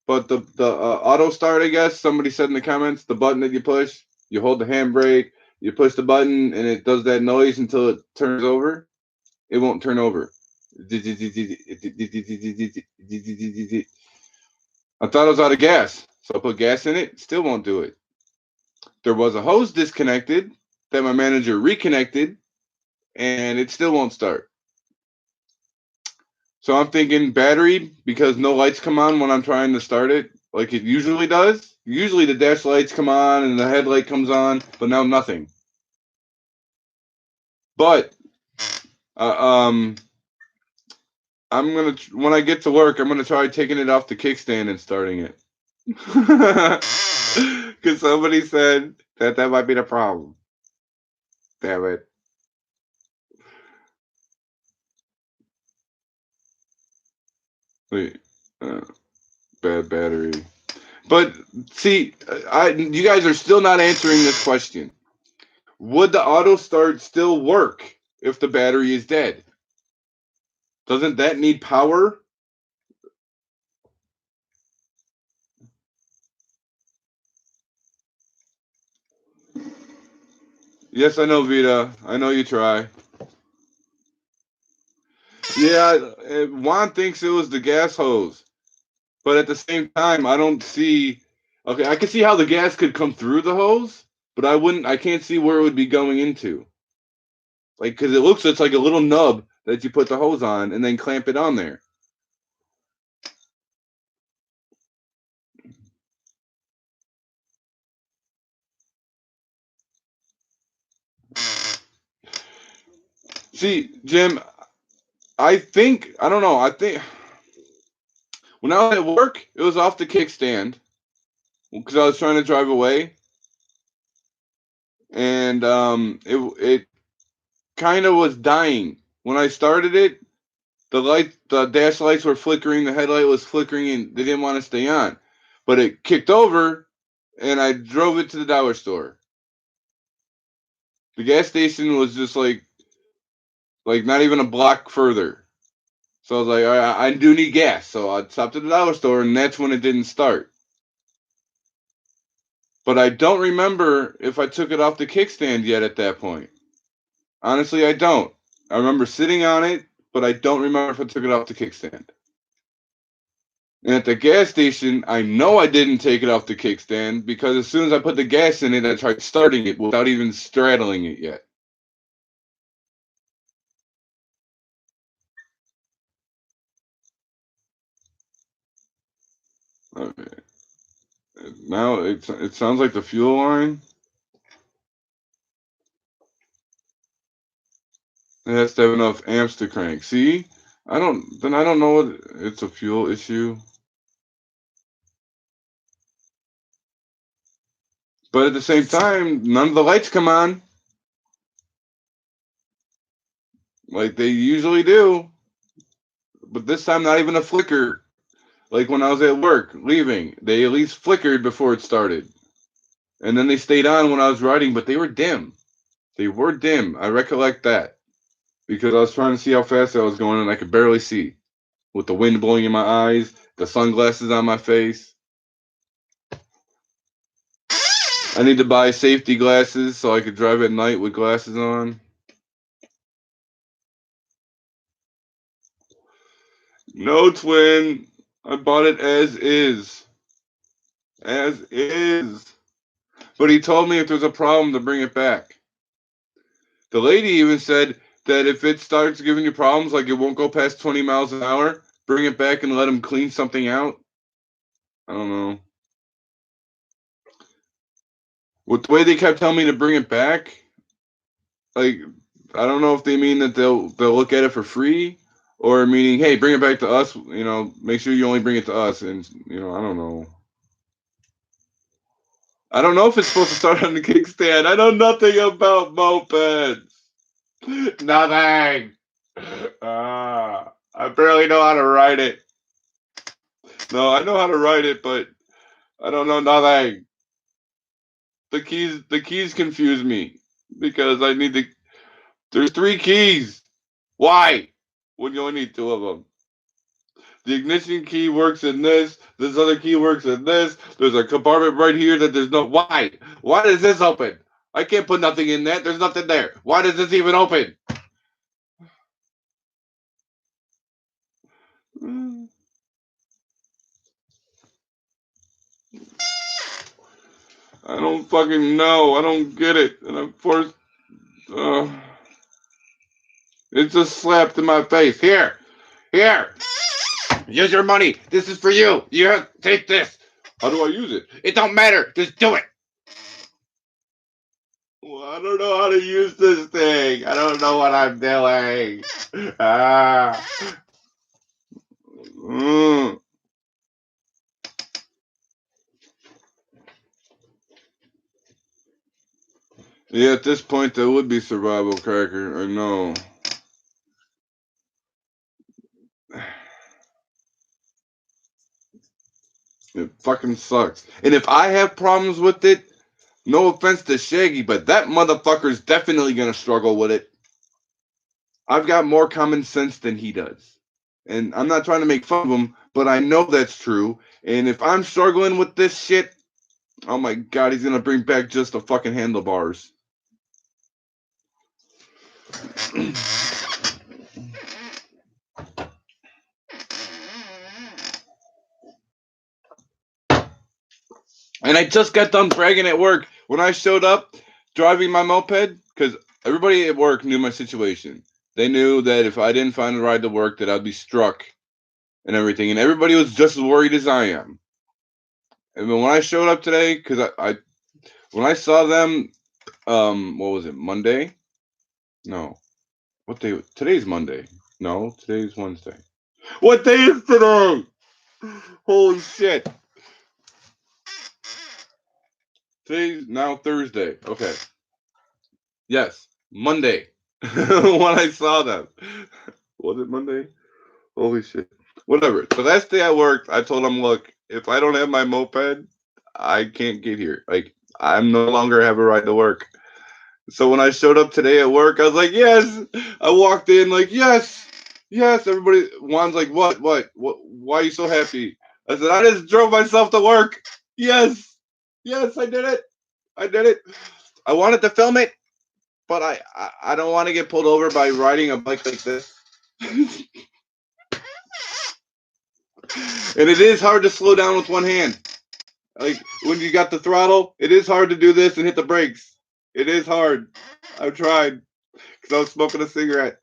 but the auto start. I guess somebody said in the comments the button that you push. You hold the handbrake. You push the button, and it does that noise until it turns over. It won't turn over. I thought it was out of gas, so I put gas in it. Still won't do it. There was a hose disconnected that my manager reconnected, and it still won't start. So I'm thinking battery because no lights come on when I'm trying to start it, like it usually does. Usually the dash lights come on and the headlight comes on, but now nothing. But I'm gonna when I get to work, I'm gonna try taking it off the kickstand and starting it. Because somebody said that might be the problem. Damn it. Wait, bad battery. But see, you guys are still not answering this question. Would the auto start still work if the battery is dead? Doesn't that need power? Yes, I know, Vita. I know you try. Yeah, Juan thinks it was the gas hose. But at the same time, I don't see. Okay, I can see how the gas could come through the hose, but I wouldn't. I can't see where it would be going into. Like, because it looks it's like a little nub that you put the hose on and then clamp it on there. See, Jim, I think I don't know. I think when I was at work, it was off the kickstand because I was trying to drive away, and it kind of was dying when I started it. The dash lights were flickering, the headlight was flickering, and they didn't want to stay on. But it kicked over, and I drove it to the dollar store. The gas station was just like not even a block further. So I was like, all right, I do need gas. So I stopped at the dollar store, and that's when it didn't start. But I don't remember if I took it off the kickstand yet at that point. Honestly, I don't. I remember sitting on it, but I don't remember if I took it off the kickstand. And at the gas station, I know I didn't take it off the kickstand because as soon as I put the gas in it, I tried starting it without even straddling it yet. Okay. Now it sounds like the fuel line. It has to have enough amps to crank. See? I don't know what it's a fuel issue. But at the same time, none of the lights come on. Like they usually do. But this time not even a flicker. Like when I was at work, leaving. They at least flickered before it started. And then they stayed on when I was riding, but they were dim. They were dim. I recollect that. Because I was trying to see how fast I was going and I could barely see. With the wind blowing in my eyes, the sunglasses on my face. I need to buy safety glasses so I could drive at night with glasses on. No, twin. I bought it as is. As is. But he told me if there's a problem to bring it back. The lady even said that if it starts giving you problems, like it won't go past 20 miles an hour, bring it back and let him clean something out. I don't know. With the way they kept telling me to bring it back, like I don't know if they mean that they'll look at it for free, or meaning, hey, bring it back to us. You know, make sure you only bring it to us. And I don't know. I don't know if it's supposed to start on the kickstand. I know nothing about mopeds. Nothing. I barely know how to ride it. No, I know how to ride it, but I don't know nothing. The keys confuse me because I need to. There's 3 keys. Why? When you only need 2 of them. The ignition key works in this. This other key works in this. There's a compartment right here that there's no. Why? Why does this open? I can't put nothing in that. There's nothing there. Why does this even open? I don't fucking know. I don't get it. And I'm forced. It just slapped in my face. Here. Use your money. This is for you. Take this. How do I use it? It don't matter. Just do it. Well, I don't know how to use this thing. I don't know what I'm doing. Ah. Mm. Yeah, at this point, that would be survival cracker. I know. It fucking sucks. And if I have problems with it, no offense to Shaggy, but that motherfucker's definitely gonna struggle with it. I've got more common sense than he does. And I'm not trying to make fun of him, but I know that's true. And if I'm struggling with this shit, oh my god, he's gonna bring back just the fucking handlebars. And I just got done bragging at work when I showed up driving my moped, because everybody at work knew my situation. They knew that if I didn't find a ride to work, that I'd be struck and everything. And everybody was just as worried as I am. And when I showed up today, because I when I saw them, what was it, Monday? No. What day? Today's Monday. No, today's Wednesday. What day is today? Holy shit. Today's now Thursday. Okay. Yes, Monday. When I saw them. Was it Monday? Holy shit. Whatever. The last day I worked, I told them, look, if I don't have my moped, I can't get here. Like, I'm no longer have a ride to work. So when I showed up today at work, I was like, yes. I walked in like, yes. Yes. Everybody, Juan's like, what? Why are you so happy? I said, I just drove myself to work. Yes. Yes, I did it. I did it. I wanted to film it, but I don't want to get pulled over by riding a bike like this. And it is hard to slow down with one hand. Like when you got the throttle, it is hard to do this and hit the brakes. It is hard. I've tried because I was smoking a cigarette.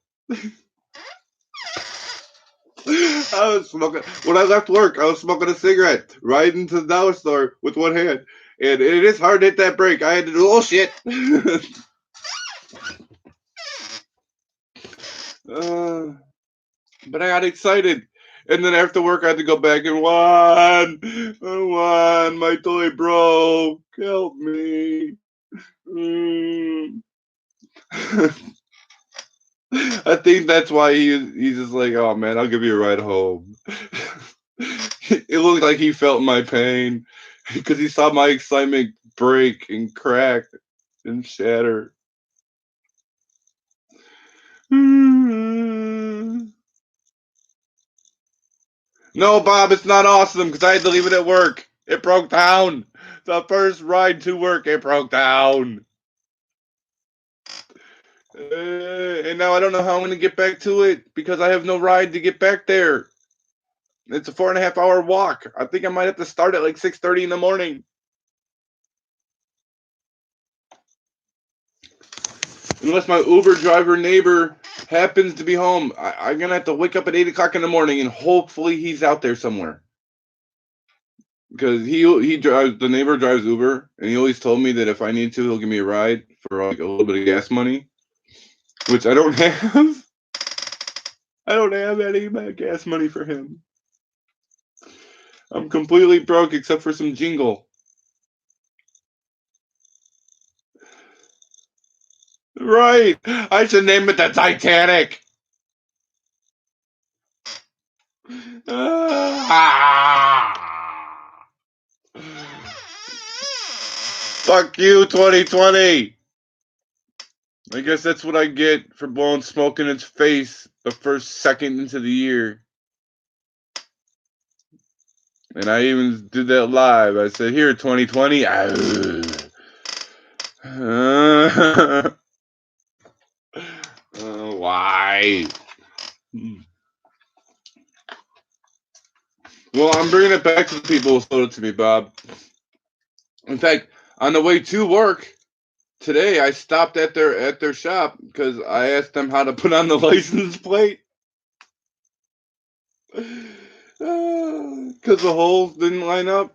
I was smoking when I left work. I was smoking a cigarette, riding to the dollar store with one hand, and it is hard to hit that brake. I had to do oh shit. But I got excited, and then after work I had to go back and Juan, my toy broke. Help me. Mm. I think that's why he's just like, oh man, I'll give you a ride home. It looked like he felt my pain because he saw my excitement break and crack and shatter. No, Bob, it's not awesome because I had to leave it at work. It broke down. The first ride to work, it broke down. And now I don't know how I'm going to get back to it because I have no ride to get back there. It's a 4.5 hour walk. I think I might have to start at like 6:30 in the morning. Unless my Uber driver neighbor happens to be home. I'm going to have to wake up at 8 o'clock in the morning and hopefully he's out there somewhere. Because he drives, the neighbor drives Uber, and he always told me that if I need to, he'll give me a ride for like a little bit of gas money, which I don't have. I don't have any gas money for him. I'm completely broke except for some jingle. Right. I should name it the Titanic. Ah. Fuck you, 2020. I guess that's what I get for blowing smoke in its face the first second into the year. And I even did that live. I said, here, 2020. Why? Well, I'm bringing it back to the people who sold it to me, Bob. In fact, on the way to work today, I stopped at their shop because I asked them how to put on the license plate. Because the holes didn't line up.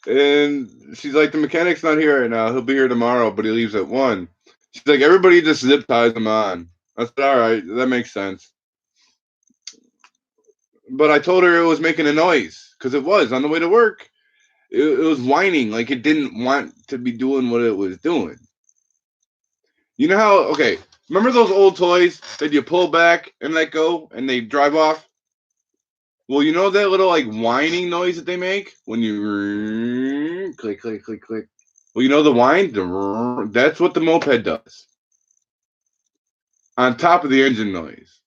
And she's like, the mechanic's not here right now. He'll be here tomorrow, but he leaves at 1. She's like, everybody just zip ties them on. I said, all right, that makes sense. But I told her it was making a noise because it was on the way to work. It was whining like it didn't want to be doing what it was doing. You know how, okay, remember those old toys that you pull back and let go and they drive off? Well, you know that little like whining noise that they make when you click, click, click, click. Well, you know the whine? That's what the moped does. On top of the engine noise.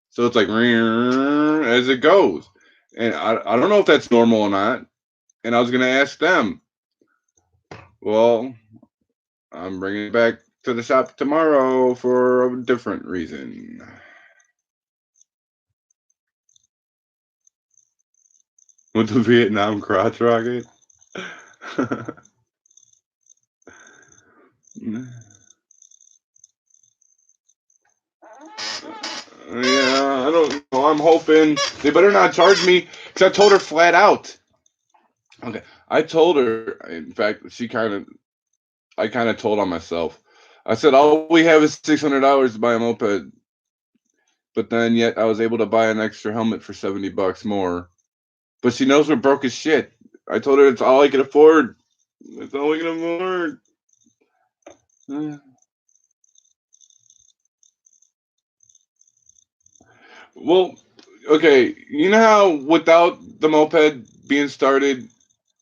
So it's like as it goes. And I don't know if that's normal or not. And I was going to ask them. Well, I'm bringing it back to the shop tomorrow for a different reason. With the Vietnam crotch rocket? Yeah, I don't know. I'm hoping they better not charge me because I told her flat out. Okay, I told her. In fact, I kind of told on myself. I said all we have is $600 to buy a moped, but then yet I was able to buy an extra helmet for $70 more. But she knows we're broke as shit. I told her it's all I can afford. It's all I can afford. Well, okay. You know how without the moped being started,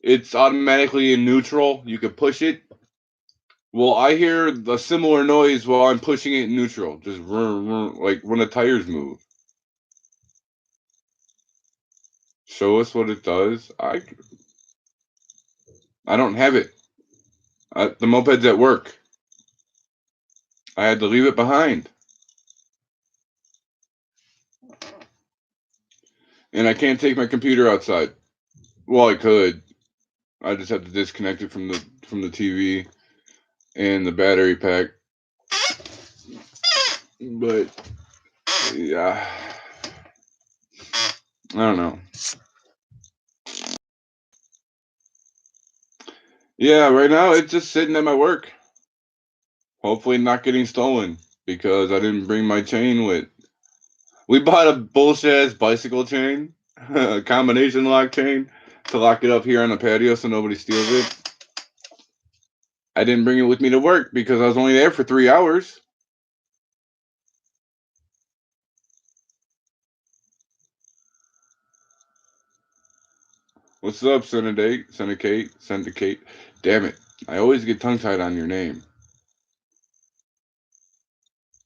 it's automatically in neutral. You can push it. Well, I hear the similar noise while I'm pushing it in neutral, just like when the tires move. Show us what it does. I don't have it. The moped's at work. I had to leave it behind, and I can't take my computer outside. Well, I could. I just have to disconnect it from the TV and the battery pack. But yeah. I don't know. Yeah, right now it's just sitting at my work. Hopefully not getting stolen because I didn't bring my chain with. We bought a bullshit ass bicycle chain, a combination lock chain to lock it up here on the patio so nobody steals it. I didn't bring it with me to work because I was only there for 3 hours. What's up, Syndicate? Damn it. I always get tongue tied on your name.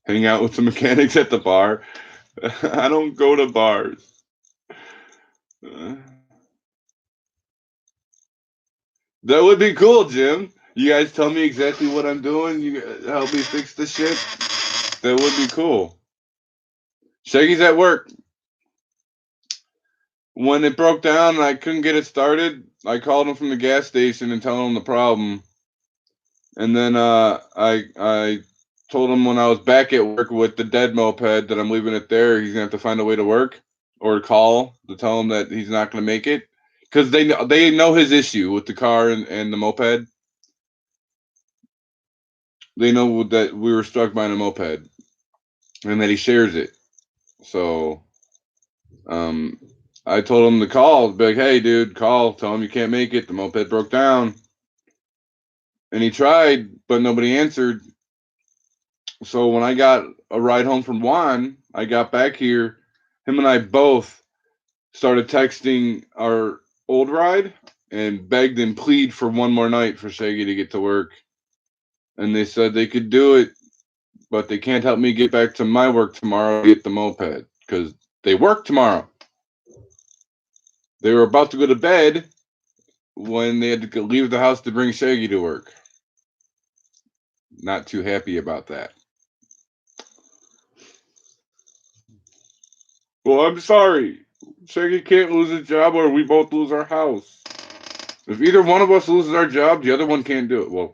Hang out with the mechanics at the bar. I don't go to bars. Uh, that would be cool, Jim. You guys tell me exactly what I'm doing. You help me fix the shit. That would be cool. Shaggy's at work. When it broke down and I couldn't get it started, I called him from the gas station and told him the problem. And then I told him when I was back at work with the dead moped that I'm leaving it there. He's gonna have to find a way to work or call to tell him that he's not gonna make it because they know his issue with the car and the moped. They know that we were struck by a moped and that he shares it. So um, I told him to call, be like, hey, dude, call, tell him you can't make it. The moped broke down. And he tried, but nobody answered. So when I got a ride home from Juan, I got back here. Him and I both started texting our old ride and begged and plead for one more night for Shaggy to get to work. And they said they could do it, but they can't help me get back to my work tomorrow to get the moped because they work tomorrow. They were about to go to bed when they had to leave the house to bring Shaggy to work. Not too happy about that. Well, I'm sorry. Shaggy can't lose his job or we both lose our house. If either one of us loses our job, the other one can't do it. Well,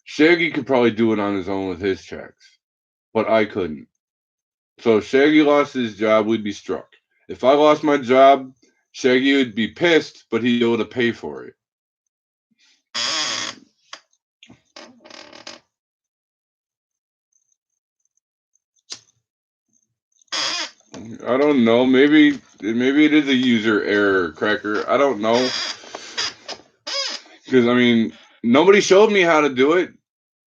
Shaggy could probably do it on his own with his checks, but I couldn't. So if Shaggy lost his job, we'd be struck. If I lost my job, Shaggy would be pissed, but he'd be able to pay for it. I don't know. Maybe it is a user error, Cracker. I don't know. Because, I mean, nobody showed me how to do it.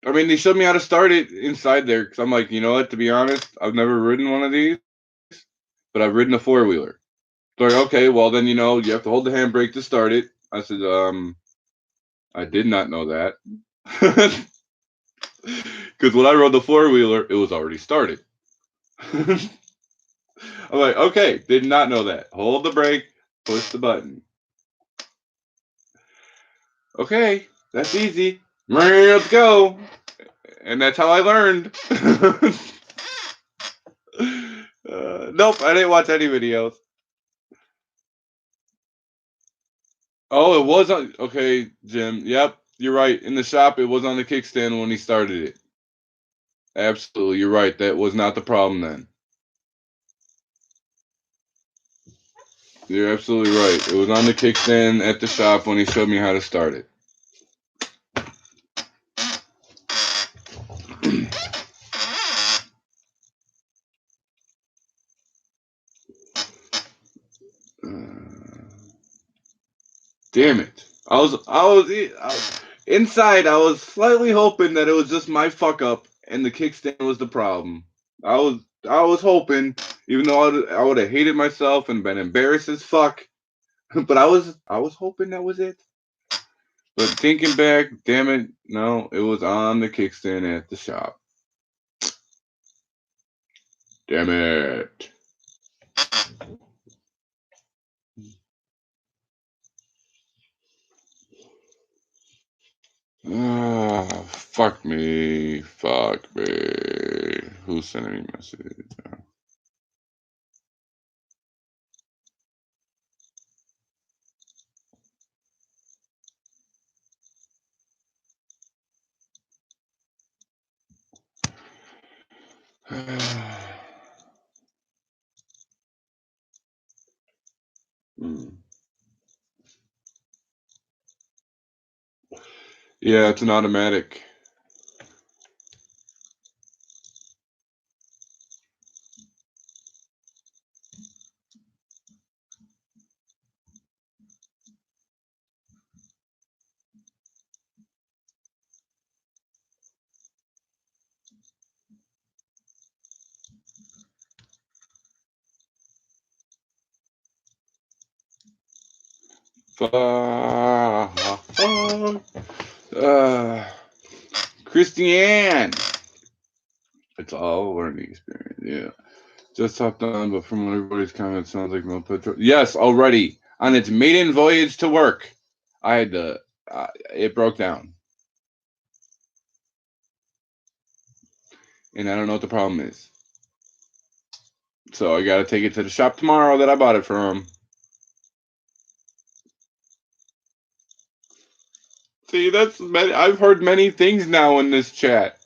I mean, they showed me how to start it inside there. Because I'm like, you know what? To be honest, I've never ridden one of these, but I've ridden a four-wheeler. They're like, okay, well, then, you have to hold the handbrake to start it. I said, I did not know that. Because when I rode the four-wheeler, it was already started. I'm like, okay, did not know that. Hold the brake, push the button. Okay, that's easy. Let's go. And that's how I learned. Nope, I didn't watch any videos. Oh, it was on. Okay, Jim. Yep, you're right. In the shop, it was on the kickstand when he started it. Absolutely, you're right. That was not the problem then. You're absolutely right. It was on the kickstand at the shop when he showed me how to start it. Damn it! Inside. I was slightly hoping that it was just my fuck up and the kickstand was the problem. I was hoping, even though I would have hated myself and been embarrassed as fuck, but I was hoping that was it. But thinking back, damn it, no, it was on the kickstand at the shop. Damn it. Ah, fuck me. Fuck me. Who's sending me a message? Yeah, it's an automatic. Christiane. It's all learning experience. Yeah. Just hopped on, but from everybody's comments, sounds like Moped. Yes, already on its maiden voyage to work. I had to. It broke down, and I don't know what the problem is. So I got to take it to the shop tomorrow that I bought it from. See, that's many. I've heard many things now in this chat.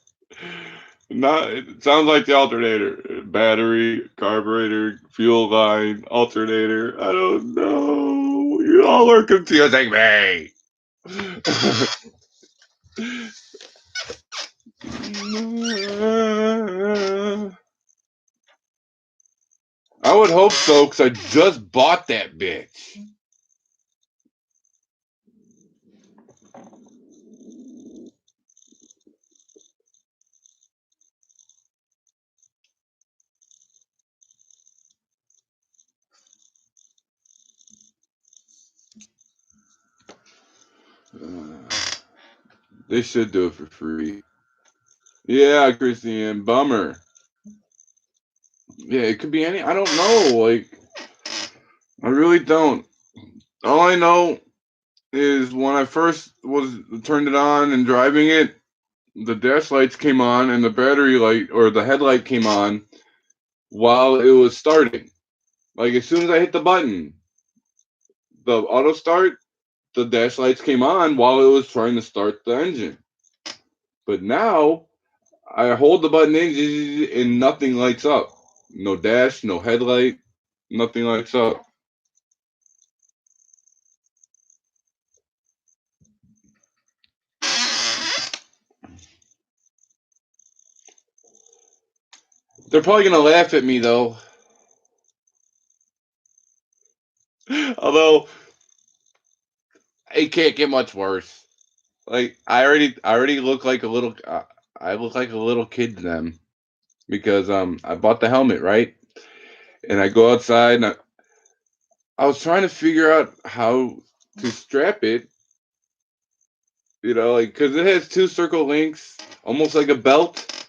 Not. It sounds like the alternator, battery, carburetor, fuel line, alternator. I don't know. You all are confusing me. I would hope so, because I just bought that bitch. They should do it for free. Yeah, Christian, bummer. Yeah, it could be any. I don't know. Like, I really don't. All I know is when I first was turned it on and driving it, the dash lights came on and the battery light or the headlight came on while it was starting. Like as soon as I hit the button, the auto start, the dash lights came on while it was trying to start the engine. But now I hold the button in and nothing lights up. No dash, no headlight, nothing lights up. They're probably gonna laugh at me though. Although it can't get much worse. Like I already look like a little. I look like a little kid to them because I bought the helmet, right, and I go outside and I was trying to figure out how to strap it. Like because it has two circle links, almost like a belt,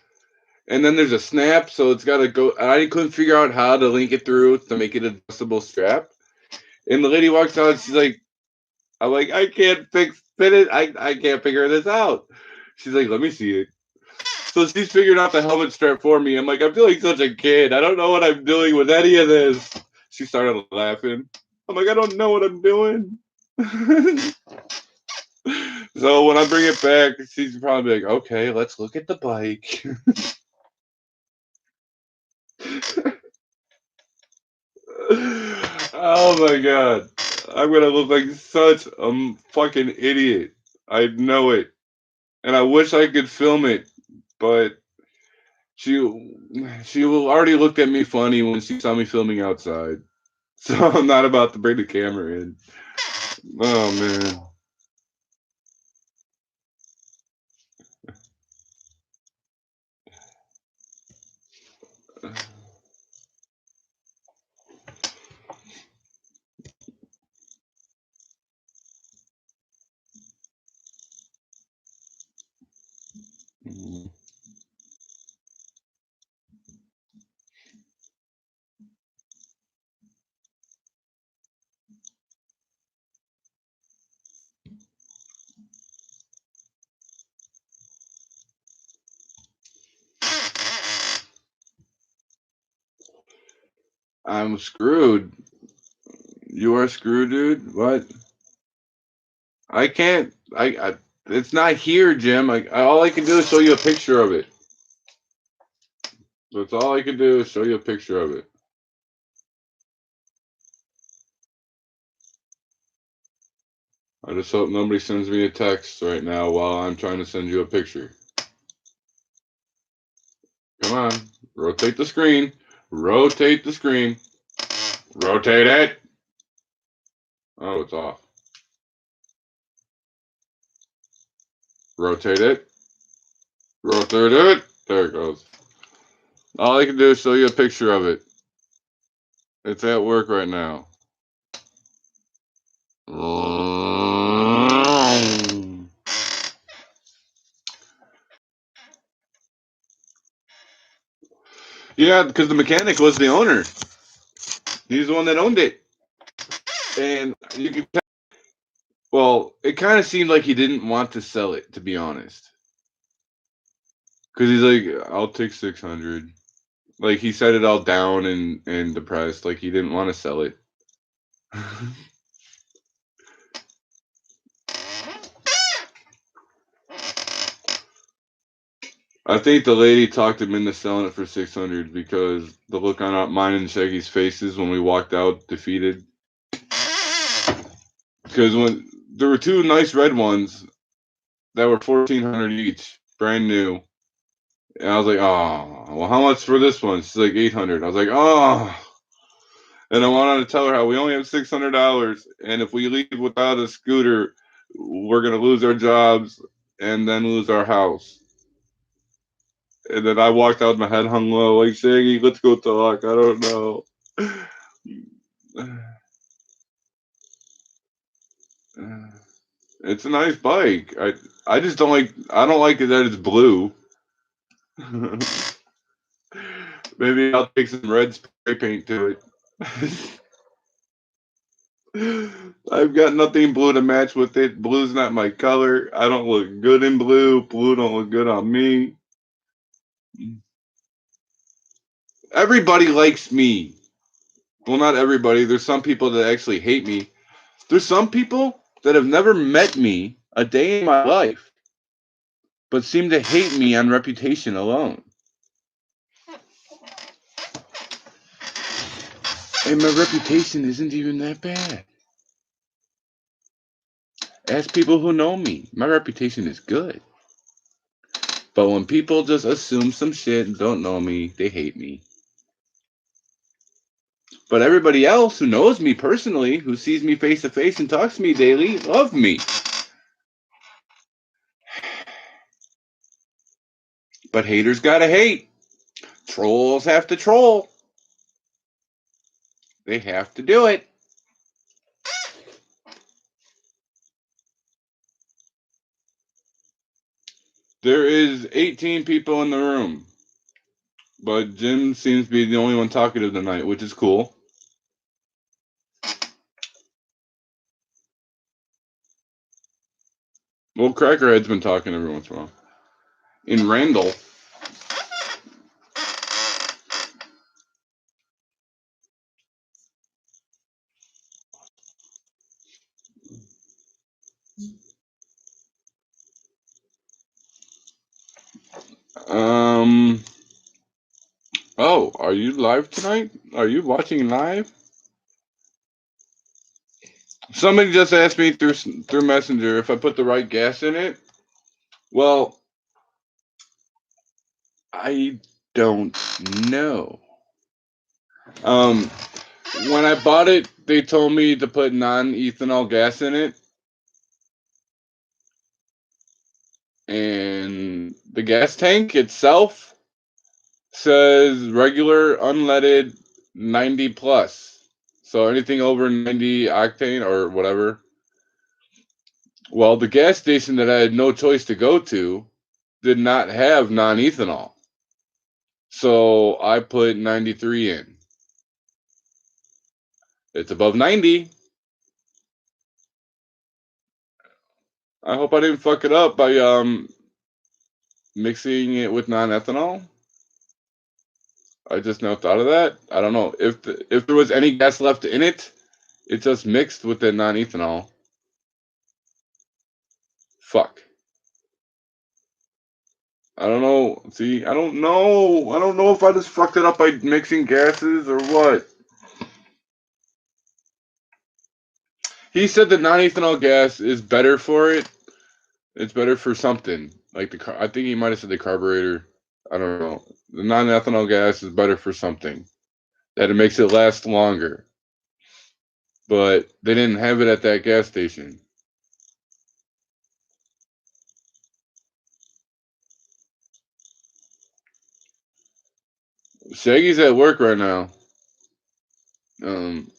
and then there's a snap, so it's got to go. I couldn't figure out how to link it through to make it adjustable strap. And the lady walks out, she's like, "I'm like, I can't fit it. I can't figure this out." She's like, "Let me see it." So she's figured out the helmet strap for me. I'm like, I'm feeling such a kid. I don't know what I'm doing with any of this. She started laughing. I'm like, I don't know what I'm doing. So when I bring it back, she's probably like, okay, let's look at the bike. Oh my god. I'm gonna look like such a fucking idiot. I know it. And I wish I could film it, but she she already looked at me funny when she saw me filming outside. So I'm not about to bring the camera in. Oh man. I'm screwed. You are screwed, dude. What? I can't. I it's not here, Jim. All I can do is show you a picture of it. That's all I can do is show you a picture of it. I just hope nobody sends me a text right now while I'm trying to send you a picture. Come on. Rotate the screen. Rotate the screen. Rotate it. Oh, it's off. Rotate it. Rotate it. There it goes. All I can do is show you a picture of it. It's at work right now. Yeah, because the mechanic was the owner. He's the one that owned it. And you can tell, well, it kind of seemed like he didn't want to sell it, to be honest. Because he's like, I'll take 600. Like, he set it all down and depressed. Like, he didn't want to sell it. I think the lady talked him into selling it for 600 because the look on mine and Shaggy's faces when we walked out defeated. Because when there were two nice red ones that were 1,400 each, brand new. And I was like, oh, well, how much for this one? She's like 800. I was like, oh. And I wanted to tell her how we only have $600, and if we leave without a scooter, we're gonna lose our jobs and then lose our house. And then I walked out, my head hung low, like, Shaggy, let's go talk. I don't know. It's a nice bike. I just don't like. I don't like it that it's blue. Maybe I'll take some red spray paint to it. I've got nothing blue to match with it. Blue's not my color. I don't look good in blue. Blue don't look good on me. Everybody likes me. Well, not everybody. There's some people that actually hate me. There's some people that have never met me a day in my life, but seem to hate me on reputation alone. And my reputation isn't even that bad. Ask people who know me. My reputation is good. But when people just assume some shit and don't know me, they hate me. But everybody else who knows me personally, who sees me face to face and talks to me daily, love me. But haters gotta hate. Trolls have to troll. They have to do it. There is 18 people in the room. But Jim seems to be the only one talkative tonight, which is cool. Well, Crackerhead's been talking every once in a while. In Randall. Oh, are you live tonight? Are you watching live? Somebody just asked me through Messenger if I put the right gas in it. Well, I don't know. When I bought it, they told me to put non-ethanol gas in it, and the gas tank itself says regular unleaded 90 plus. So anything over 90 octane or whatever. Well, the gas station that I had no choice to go to did not have non-ethanol. So I put 93 in. It's above 90. I hope I didn't fuck it up by mixing it with non-ethanol. I just now thought of that. I don't know if there was any gas left in it. It just mixed with the non-ethanol. Fuck. I don't know. See, I don't know. I don't know if I just fucked it up by mixing gases or what. He said that non-ethanol gas is better for it. It's better for something like I think he might have said the carburetor. I don't know. The non-ethanol gas is better for something that it makes it last longer. But they didn't have it at that gas station. Shaggy's at work right now.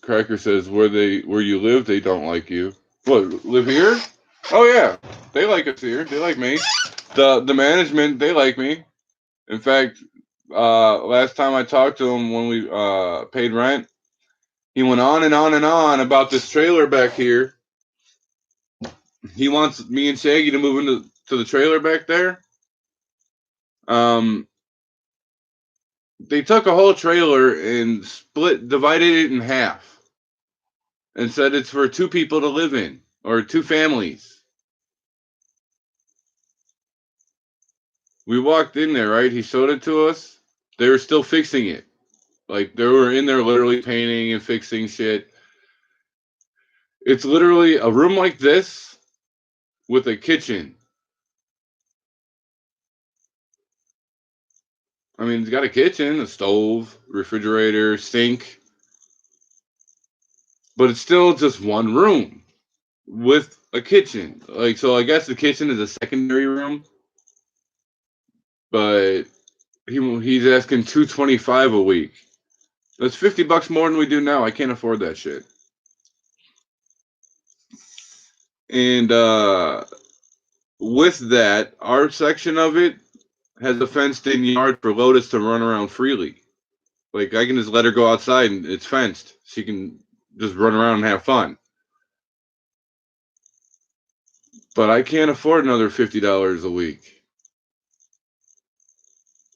Cracker says where you live, they don't like you. What, live here? Oh yeah, they like us here. They like me. The management, they like me. In fact, last time I talked to him when we paid rent, he went on and on and on about this trailer back here. He wants me and Shaggy to move into the trailer back there. Um, they took a whole trailer and divided it in half, and said it's for two people to live in or two families. We walked in there, right? He showed it to us. They were still fixing it. Like they were in there literally painting and fixing shit. It's literally a room like this with a kitchen. I mean, it's got a kitchen, a stove, refrigerator, sink, but it's still just one room with a kitchen. Like, so I guess the kitchen is a secondary room, but he's asking $225 a week. That's $50 more than we do now. I can't afford that shit. And with that, our section of it has a fenced-in yard for Lotus to run around freely. Like I can just let her go outside and it's fenced. She can just run around and have fun. But I can't afford another $50 a week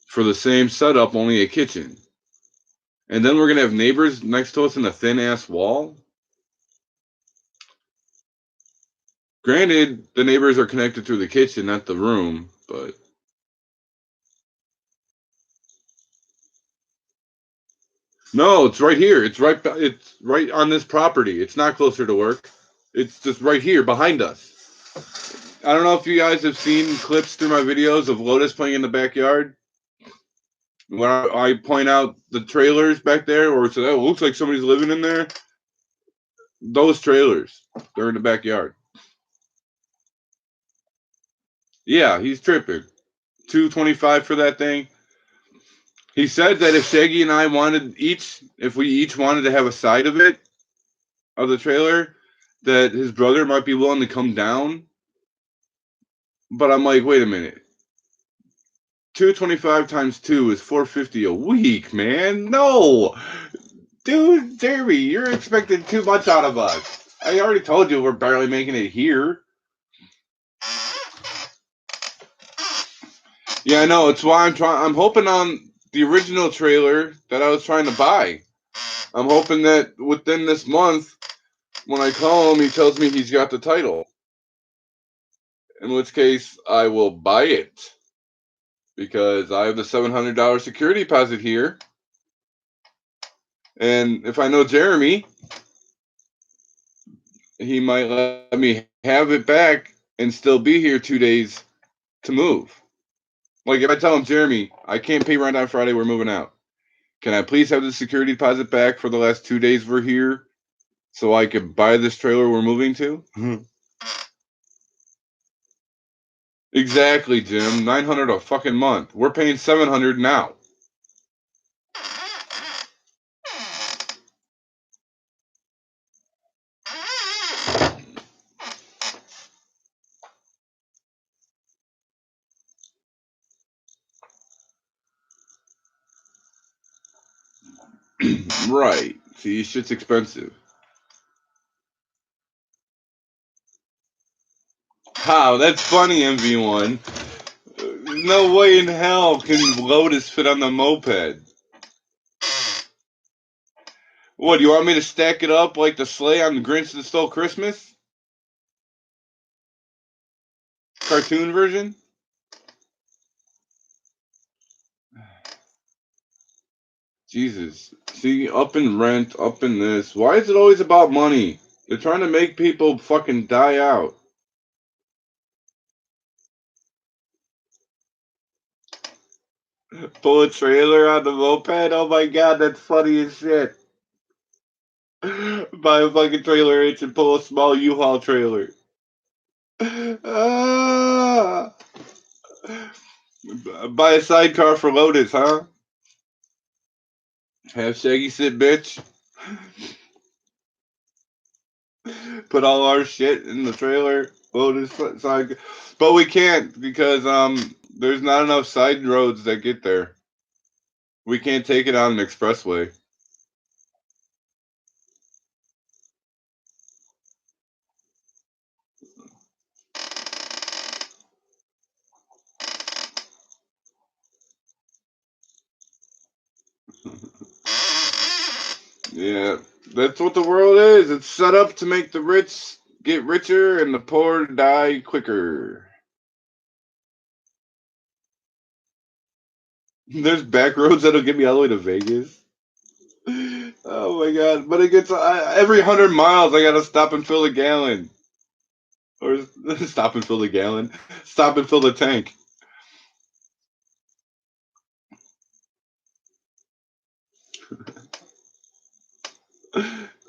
for the same setup, only a kitchen. And then we're gonna have neighbors next to us in a thin ass wall. Granted, the neighbors are connected through the kitchen, not the room, but no, it's right here. It's right on this property. It's not closer to work. It's just right here behind us. I don't know if you guys have seen clips through my videos of Lotus playing in the backyard. When I point out the trailers back there, or it's, oh, it looks like somebody's living in there. Those trailers, they're in the backyard. Yeah, he's tripping. $225 for that thing. He said that if Shaggy and I if we each wanted to have a side of it, of the trailer, that his brother might be willing to come down. But I'm like, wait a minute. 225 times 2 is 450 a week, man. No, dude, Jeremy, you're expecting too much out of us. I already told you we're barely making it here. Yeah, I know. It's why I'm hoping on the original trailer that I was trying to buy. I'm hoping that within this month, when I call him, he tells me he's got the title. In which case, I will buy it because I have the $700 security deposit here. And if I know Jeremy, he might let me have it back and still be here 2 days to move. Like if I tell him, Jeremy, I can't pay rent on Friday, we're moving out. Can I please have the security deposit back for the last 2 days we're here so I can buy this trailer we're moving to? Exactly, Jim. $900 a fucking month. We're paying $700 now. Right. See, shit's expensive. Wow, that's funny, MV1. No way in hell can Lotus fit on the moped. What, you want me to stack it up like the sleigh on the Grinch That Stole Christmas? Cartoon version? Jesus. See, up in rent, up in this. Why is it always about money? They're trying to make people fucking die out. Pull a trailer on the moped? Oh my god, that's funny as shit. Buy a fucking trailer hitch and pull a small U-Haul trailer. Ah, buy a sidecar for Lotus, huh? Have Shaggy sit, bitch. Put all our shit in the trailer. Lotus side, but we can't because there's not enough side roads that get there. We can't take it on an expressway. Yeah, that's what the world is. It's set up to make the rich get richer and the poor die quicker. There's back roads that'll get me all the way to Vegas. Oh my god! But it gets every 100 miles. I gotta stop and fill a gallon, or stop and fill the gallon. Stop and fill the tank.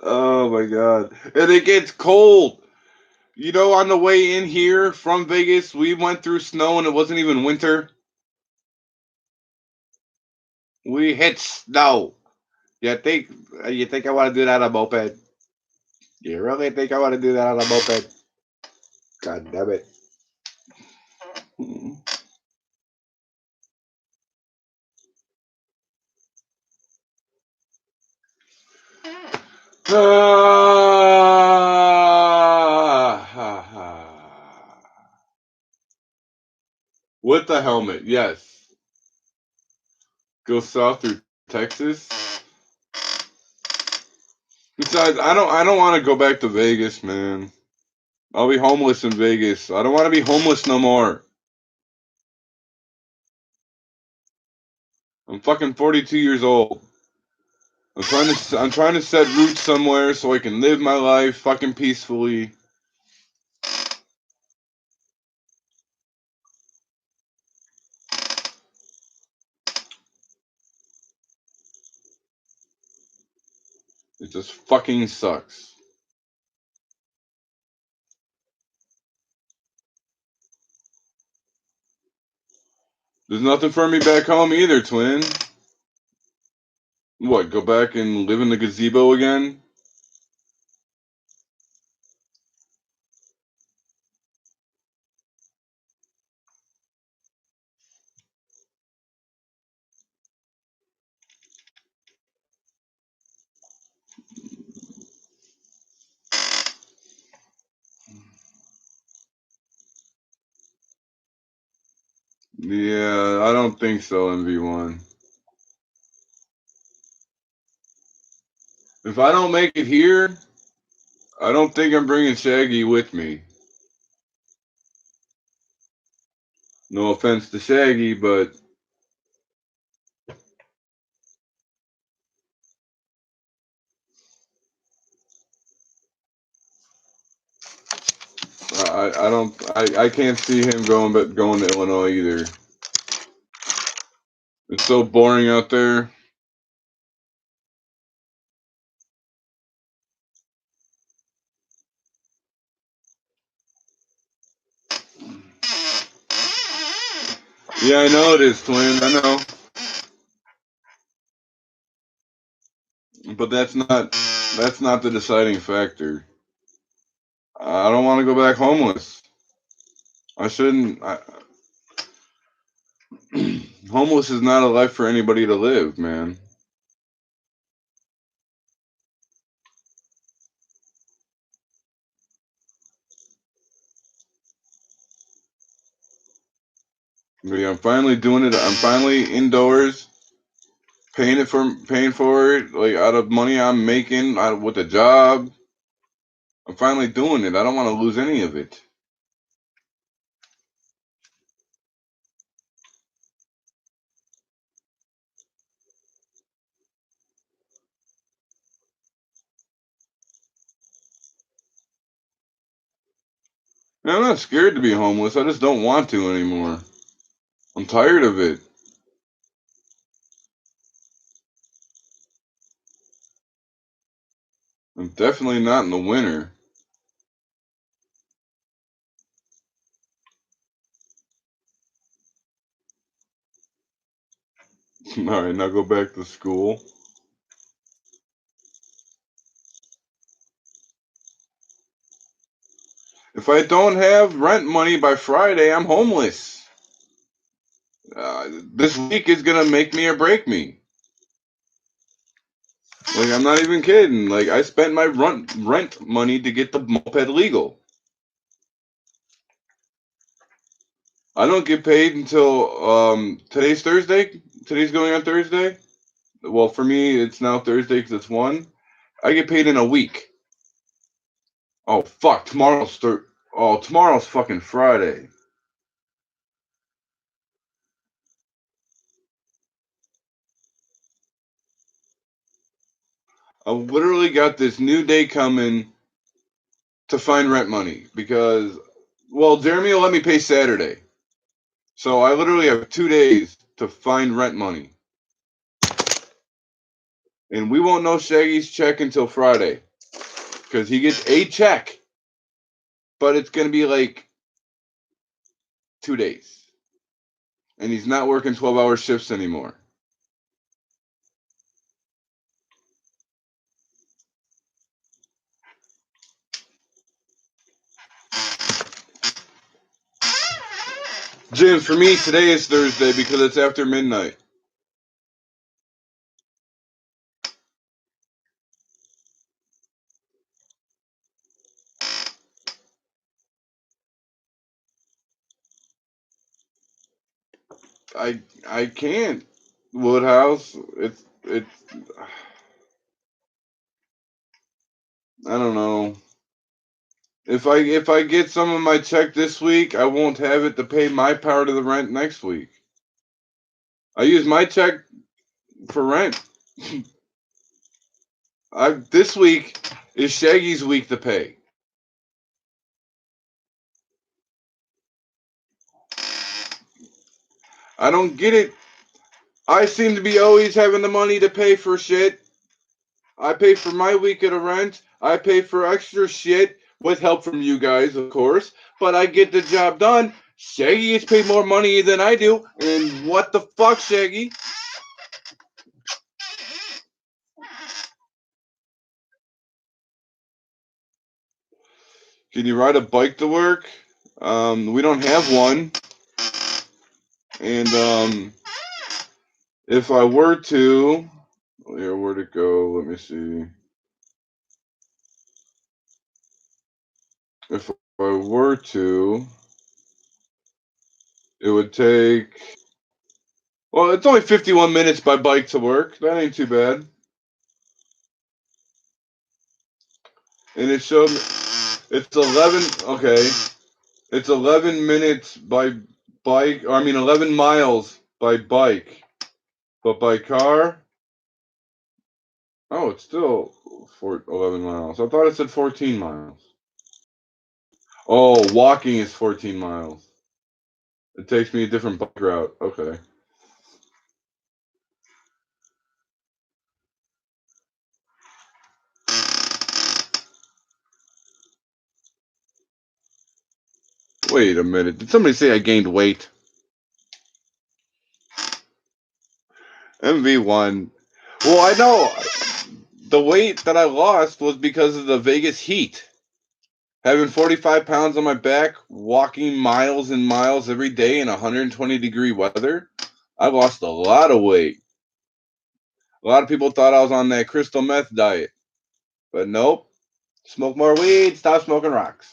Oh my god! And it gets cold. You know, on the way in here from Vegas, we went through snow and it wasn't even winter. We hit snow. You think I want to do that on a moped? You really think I want to do that on a moped? God damn it. With the helmet, yes. Go south through Texas. Besides, I don't want to go back to Vegas, man. I'll be homeless in Vegas. I don't want to be homeless no more. I'm fucking 42 years old. I'm trying to set roots somewhere so I can live my life fucking peacefully. It just fucking sucks. There's nothing for me back home either, twin. What, go back and live in the gazebo again? Yeah, I don't think so, MV1. If I don't make it here, I don't think I'm bringing Shaggy with me. No offense to Shaggy, but I can't see him going to Illinois either. It's so boring out there. Yeah, I know it is, twin. I know, but that's not the deciding factor. I don't want to go back homeless. I shouldn't. Homeless is not a life for anybody to live, man. But yeah, I'm finally doing it. I'm finally indoors, paying for it, like out of money I'm making with a job. I'm finally doing it. I don't want to lose any of it. Man, I'm not scared to be homeless. I just don't want to anymore. I'm tired of it. I'm definitely not in the winter. All right, now go back to school. If I don't have rent money by Friday, I'm homeless. This week is gonna make me or break me. Like, I'm not even kidding. Like, I spent my rent money to get the moped legal. I don't get paid until today's Thursday. Today's going on Thursday. Well, for me, it's now Thursday because it's 1. I get paid in a week. Oh fuck! Tomorrow's fucking Friday. I literally got this new day coming to find rent money because, well, Jeremy will let me pay Saturday, so I literally have 2 days to find rent money, and we won't know Shaggy's check until Friday because he gets a check, but it's gonna be like 2 days, and he's not working 12-hour shifts anymore. Jim, for me, today is Thursday because it's after midnight. I can't. Woodhouse. It's. I don't know. If I get some of my check this week, I won't have it to pay my part of the rent next week. I use my check for rent. I This week is Shaggy's week to pay. I don't get it. I seem to be always having the money to pay for shit. I pay for my week of the rent. I pay for extra shit with help from you guys, of course. But I get the job done. Shaggy gets paid more money than I do. And what the fuck, Shaggy? Can you ride a bike to work? We don't have one. And if I were to, here, where'd it go? Let me see. If I were to, it would take. Well, it's only 51 minutes by bike to work. That ain't too bad. And it showed it's 11. Okay, it's 11 minutes by bike. Or I mean, 11 miles by bike, but by car. Oh, it's still 11 miles. I thought it said 14 miles. Oh, walking is 14 miles. It takes me a different bike route. Okay. Wait a minute. Did somebody say I gained weight? MV1. Well, I know the weight that I lost was because of the Vegas heat. Having 45 pounds on my back, walking miles and miles every day in 120-degree weather, I lost a lot of weight. A lot of people thought I was on that crystal meth diet. But nope. Smoke more weed, stop smoking rocks.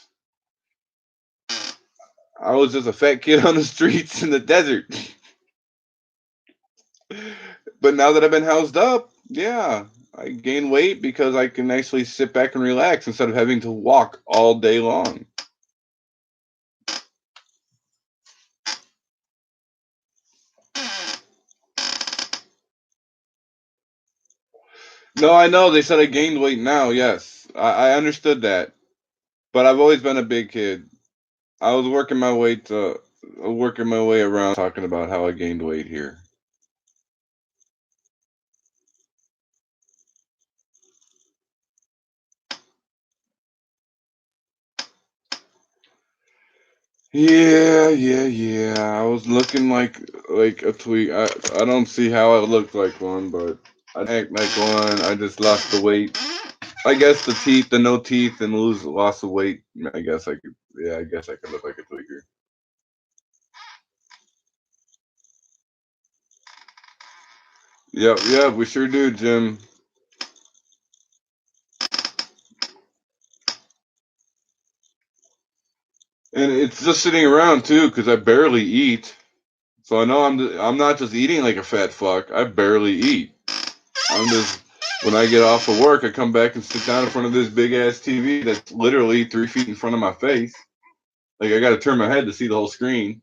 I was just a fat kid on the streets in the desert. But now that I've been housed up, yeah, I gain weight because I can actually sit back and relax instead of having to walk all day long. No, I know they said I gained weight now. Yes, I understood that, but I've always been a big kid. I was working my way around talking about how I gained weight here. Yeah. I was looking like a tweak. I don't see how I looked like one, but I act like one. I just lost the weight. I guess the no teeth, and loss of weight. I guess I could. Yeah, I guess I could look like a tweaker. Yep, we sure do, Jim. And it's just sitting around too, because I barely eat. So I know I'm not just eating like a fat fuck. I barely eat. I'm just when I get off of work, I come back and sit down in front of this big ass TV that's literally 3 feet in front of my face. Like I got to turn my head to see the whole screen.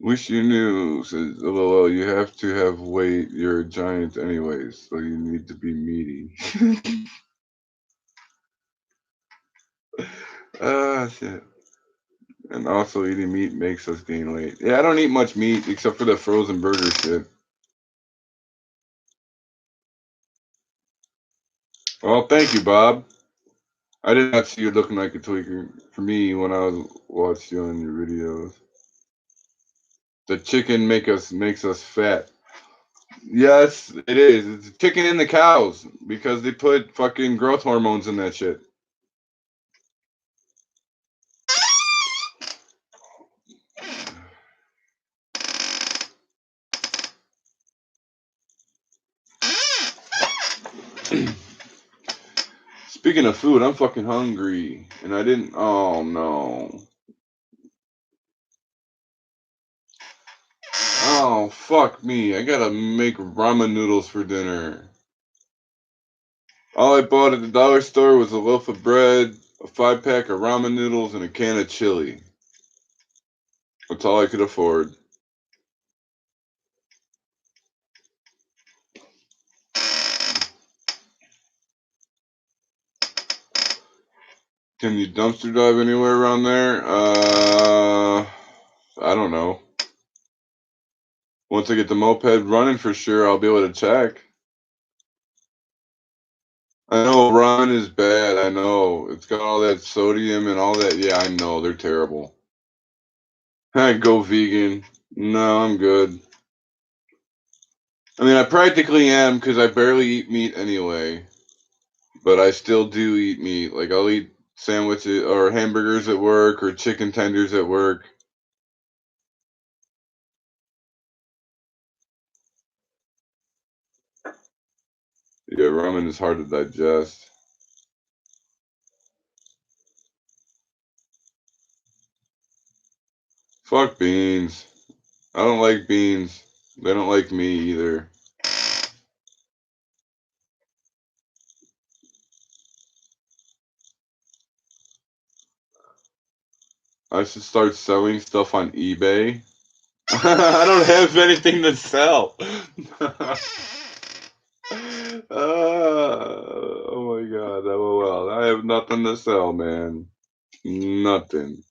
Wish you knew, says LOL. You have to have weight. You're a giant anyways, so you need to be meaty. Shit. And also eating meat makes us gain weight. Yeah, I don't eat much meat except for the frozen burger shit. Well, thank you, Bob. I did not see you looking like a tweaker for me when I was watching you on your videos. The chicken makes us fat. Yes, it is. It's chicken in the cows because they put fucking growth hormones in that shit. Speaking of food, I'm fucking hungry, and I didn't. Oh no. Oh fuck me! I gotta make ramen noodles for dinner. All I bought at the dollar store was a loaf of bread, a 5-pack of ramen noodles, and a can of chili. That's all I could afford. Can you dumpster dive anywhere around there? I don't know. Once I get the moped running for sure, I'll be able to check. I know ramen is bad. I know. It's got all that sodium and all that. Yeah, I know. They're terrible. Hey, go vegan. No, I'm good. I mean, I practically am because I barely eat meat anyway. But I still do eat meat. Like, I'll eat sandwiches or hamburgers at work or chicken tenders at work. Yeah, ramen is hard to digest. Fuck beans. I don't like beans. They don't like me either. I should start selling stuff on eBay. I don't have anything to sell. Oh my god, LOL. I have nothing to sell, man. Nothing.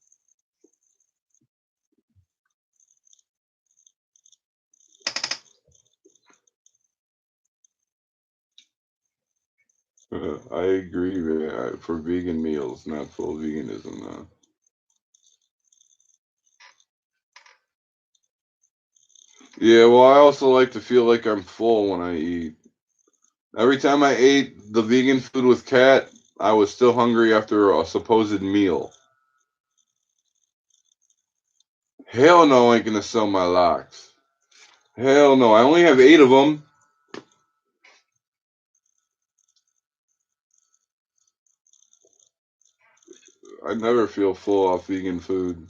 I agree, man. For vegan meals, not full veganism, though. Yeah, well, I also like to feel like I'm full when I eat. Every time I ate the vegan food with Cat, I was still hungry after a supposed meal. Hell no, I ain't gonna sell my locks. Hell no, I only have 8 of them. I never feel full off vegan food.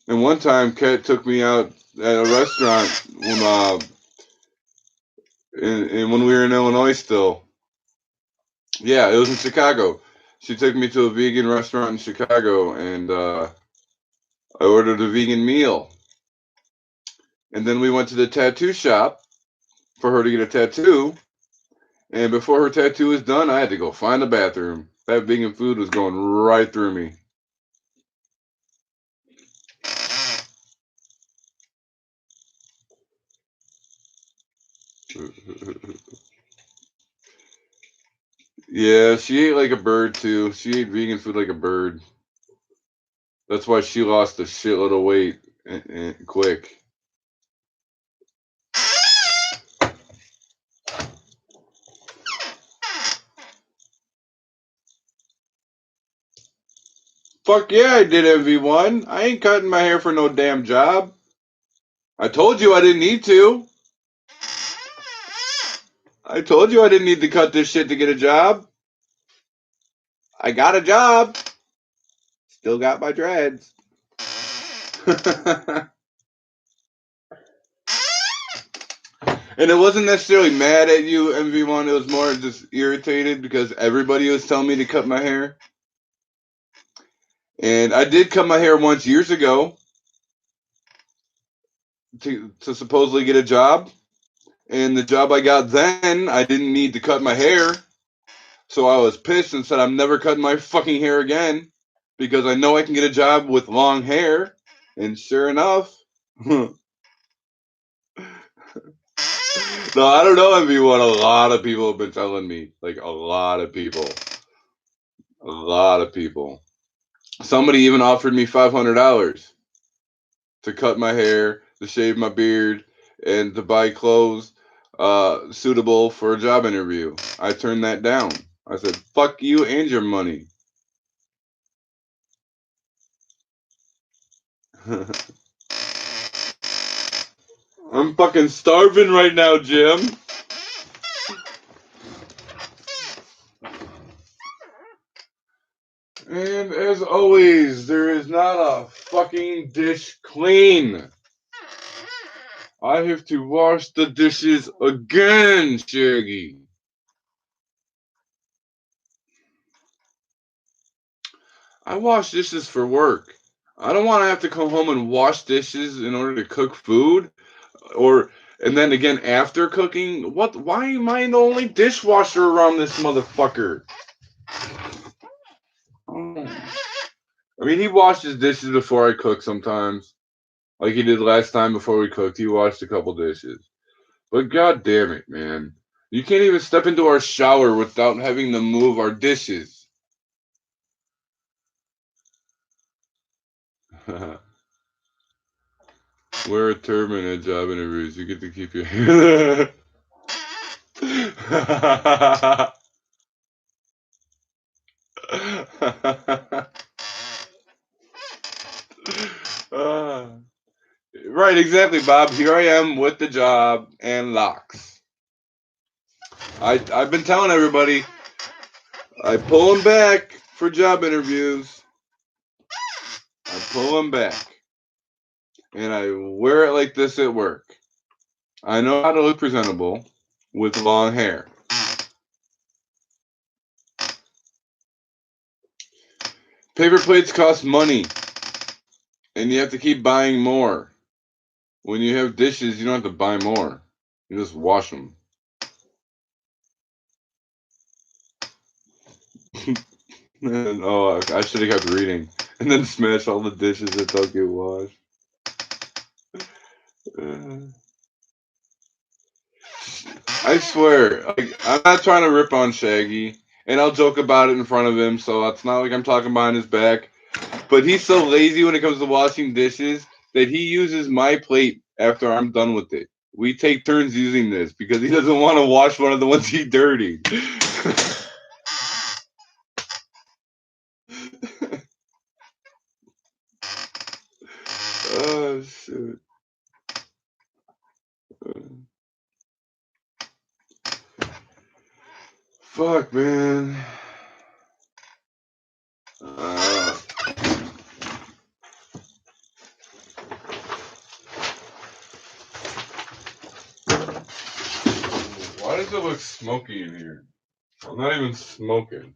And one time, Kat took me out at a restaurant when we were in Illinois still. Yeah, it was in Chicago. She took me to a vegan restaurant in Chicago, and I ordered a vegan meal. And then we went to the tattoo shop for her to get a tattoo. And before her tattoo was done, I had to go find a bathroom. That vegan food was going right through me. Yeah, she ate like a bird too. She ate vegan food like a bird. That's why she lost a shitload of weight quick. Fuck yeah, I did MV1. I ain't cutting my hair for no damn job. I told you I didn't need to. I told you I didn't need to cut this shit to get a job. I got a job. Still got my dreads. And it wasn't necessarily mad at you, MV1. It was more just irritated because everybody was telling me to cut my hair. And I did cut my hair once years ago to supposedly get a job. And the job I got then, I didn't need to cut my hair. So I was pissed and said, I'm never cutting my fucking hair again because I know I can get a job with long hair. And sure enough, no, I don't know, MV1. A lot of people have been telling me. Like, a lot of people. A lot of people. Somebody even offered me $500 to cut my hair, to shave my beard, and to buy clothes suitable for a job interview. I turned that down. I said, fuck you and your money. I'm fucking starving right now, Jim. And as always, there is not a fucking dish clean. I have to wash the dishes again, Shaggy. I wash dishes for work. I don't want to have to come home and wash dishes in order to cook food. And then again after cooking. What? Why am I the only dishwasher around this motherfucker? I mean, he washes dishes before I cook sometimes. Like he did last time before we cooked. He washed a couple dishes. But god damn it, man. You can't even step into our shower without having to move our dishes. Wear a turban at job interviews. You get to keep your hair. Right, exactly, Bob. Here I am with the job and locks. I've been telling everybody I pull them back for job interviews. I pull them back. And I wear it like this at work. I know how to look presentable with long hair. Paper plates cost money. And you have to keep buying more. When you have dishes, you don't have to buy more. You just wash them. And, oh, I should have kept reading. And then smash all the dishes that don't get washed. I swear, like, I'm not trying to rip on Shaggy. And I'll joke about it in front of him, so it's not like I'm talking behind his back. But he's so lazy when it comes to washing dishes that he uses my plate after I'm done with it. We take turns using this because he doesn't want to wash one of the ones he dirtied. Oh, shit. Fuck, man. Why does it look smoky in here? I'm not even smoking.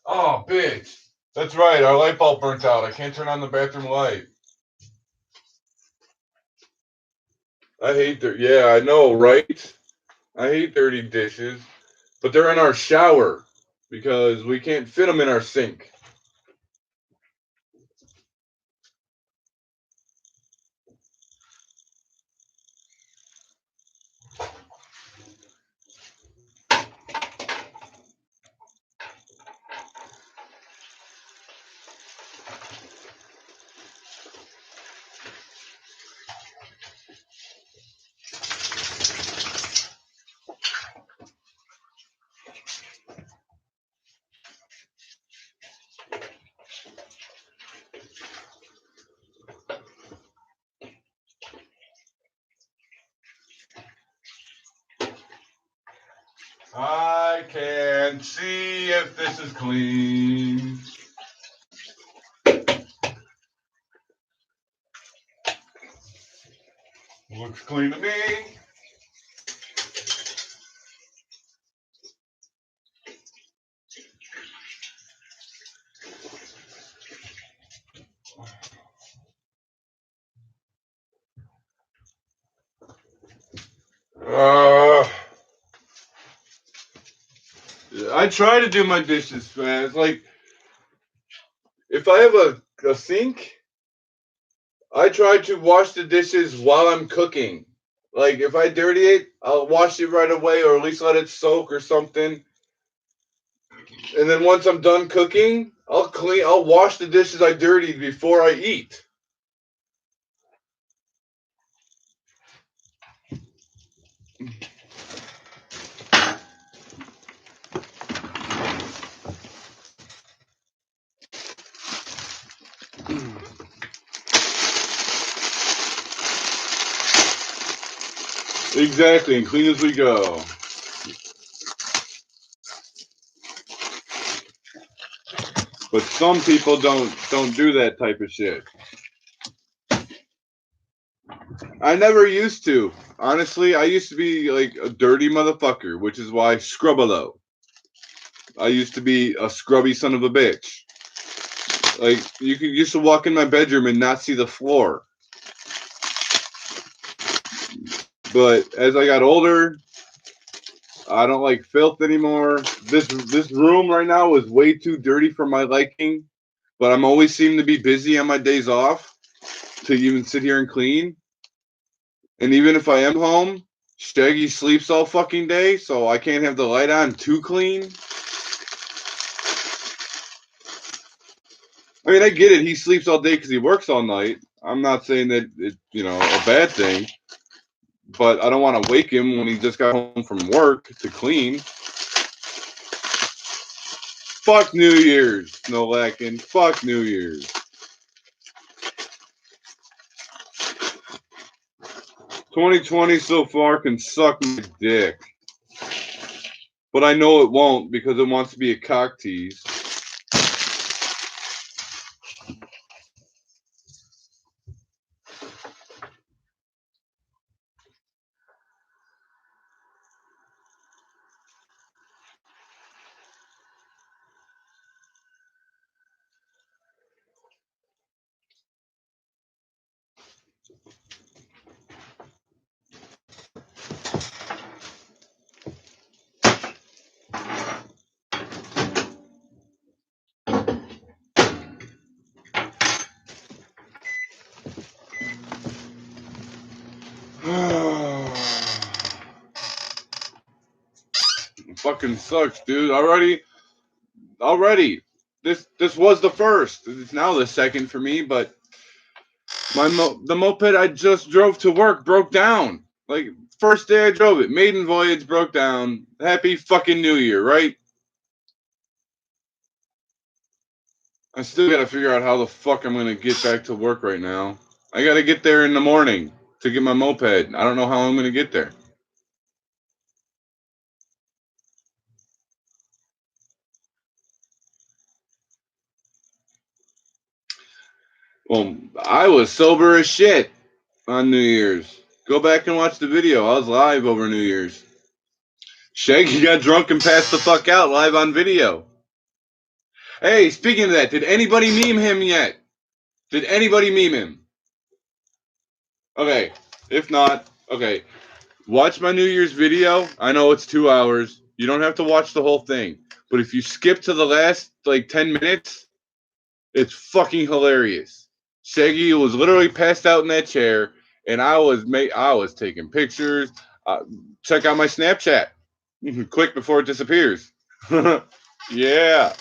Oh, bitch. That's right. Our light bulb burnt out. I can't turn on the bathroom light. I hate yeah, I know, right? I hate dirty dishes, but they're in our shower because we can't fit them in our sink. I can see if this is clean. Looks clean to me. I try to do my dishes fast. Like, if I have a sink, I try to wash the dishes while I'm cooking. Like, if I dirty it, I'll wash it right away or at least let it soak or something. And then once I'm done cooking, I'll wash the dishes I dirtied before I eat. Exactly, and clean as we go. But some people don't do that type of shit. I never used to. Honestly, I used to be like a dirty motherfucker, which is why Scrubbalo. I used to be a scrubby son of a bitch. Like you could used to walk in my bedroom and not see the floor. But as I got older, I don't like filth anymore. This room right now is way too dirty for my liking. But I'm always seem to be busy on my days off to even sit here and clean. And even if I am home, Shaggy sleeps all fucking day, so I can't have the light on to clean. I mean, I get it. He sleeps all day because he works all night. I'm not saying that it's, a bad thing, but I don't want to wake him when he just got home from work to clean. Fuck New Year's, no lacking. Fuck New Year's. 2020 so far can suck my dick. But I know it won't because it wants to be a cock tease. Fucking sucks, dude. Already. This was the first. It's now the second for me, but the moped I just drove to work broke down. Like first day I drove it, maiden voyage broke down. Happy fucking New Year, right? I still gotta figure out how the fuck I'm gonna get back to work right now. I gotta get there in the morning to get my moped. I don't know how I'm gonna get there. Well, I was sober as shit on New Year's. Go back and watch the video. I was live over New Year's. Shaggy got drunk and passed the fuck out live on video. Hey, speaking of that, did anybody meme him yet? Did anybody meme him? Okay, if not, Okay, watch my New Year's video. I know it's 2 hours. You don't have to watch the whole thing. But if you skip to the last like 10 minutes, it's fucking hilarious. Shaggy was literally passed out in that chair, and I was taking pictures. Uh, Check out my Snapchat. Quick before it disappears. Yeah,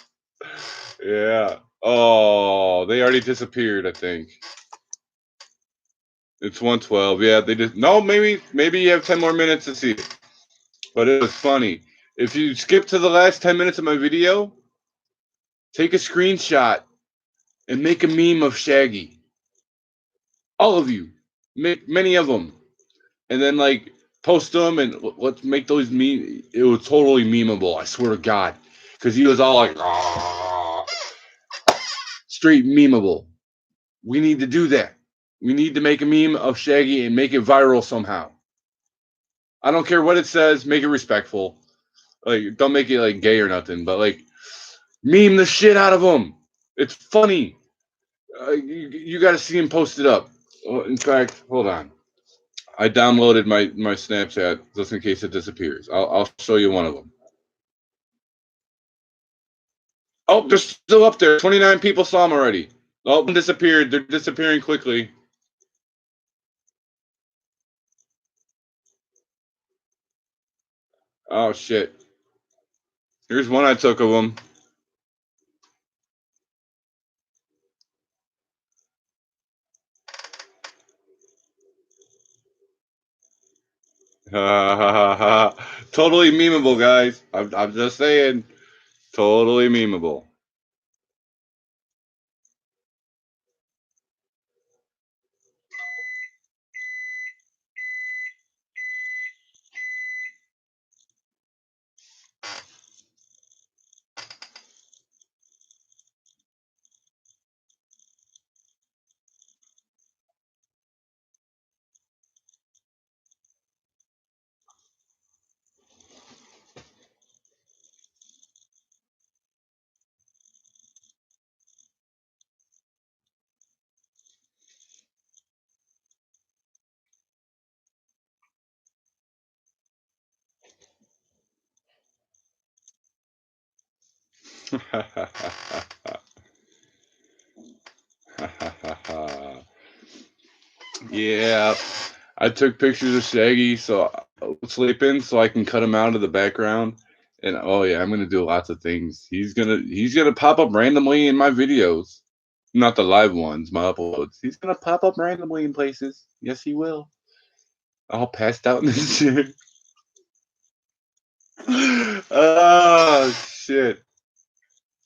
yeah. Oh, they already disappeared. I think it's 112. Yeah, they just no. Maybe you have 10 more minutes to see it. But it was funny. If you skip to the last 10 minutes of my video, take a screenshot and make a meme of Shaggy. All of you, make many of them, and then like post them and let's make those meme. It was totally memeable. I swear to God, because he was all like, "Ah," straight memeable. We need to do that. We need to make a meme of Shaggy and make it viral somehow. I don't care what it says. Make it respectful. Like, don't make it like gay or nothing. But like, meme the shit out of him. It's funny. You got to see him post it up. In fact, hold on. I downloaded my Snapchat just in case it disappears. I'll show you one of them. Oh, they're still up there. 29 people saw them already. Oh, one disappeared. They're disappearing quickly. Oh shit. Here's one I took of them. Totally memeable, guys. I'm just saying. Totally memeable. Yeah, I took pictures of Shaggy so sleeping so I can cut him out of the background. And oh yeah, I'm gonna do lots of things. He's gonna pop up randomly in my videos, not the live ones, my uploads. He's gonna pop up randomly in places. Yes, he will. All passed out in the chair. Oh shit.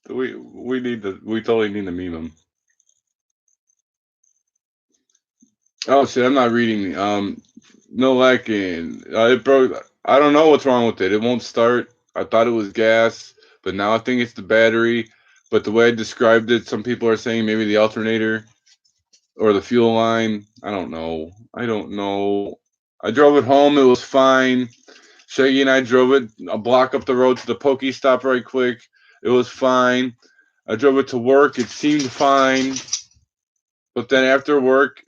We totally need to meme him. Oh shit, I'm not reading. No lacking. It broke. I don't know what's wrong with it. It won't start. I thought it was gas, but now I think it's the battery. But the way I described it, some people are saying maybe the alternator or the fuel line. I don't know. I don't know. I drove it home. It was fine. Shaggy and I drove it a block up the road to the Pokey stop right quick. It was fine. I drove it to work. It seemed fine. But then after work,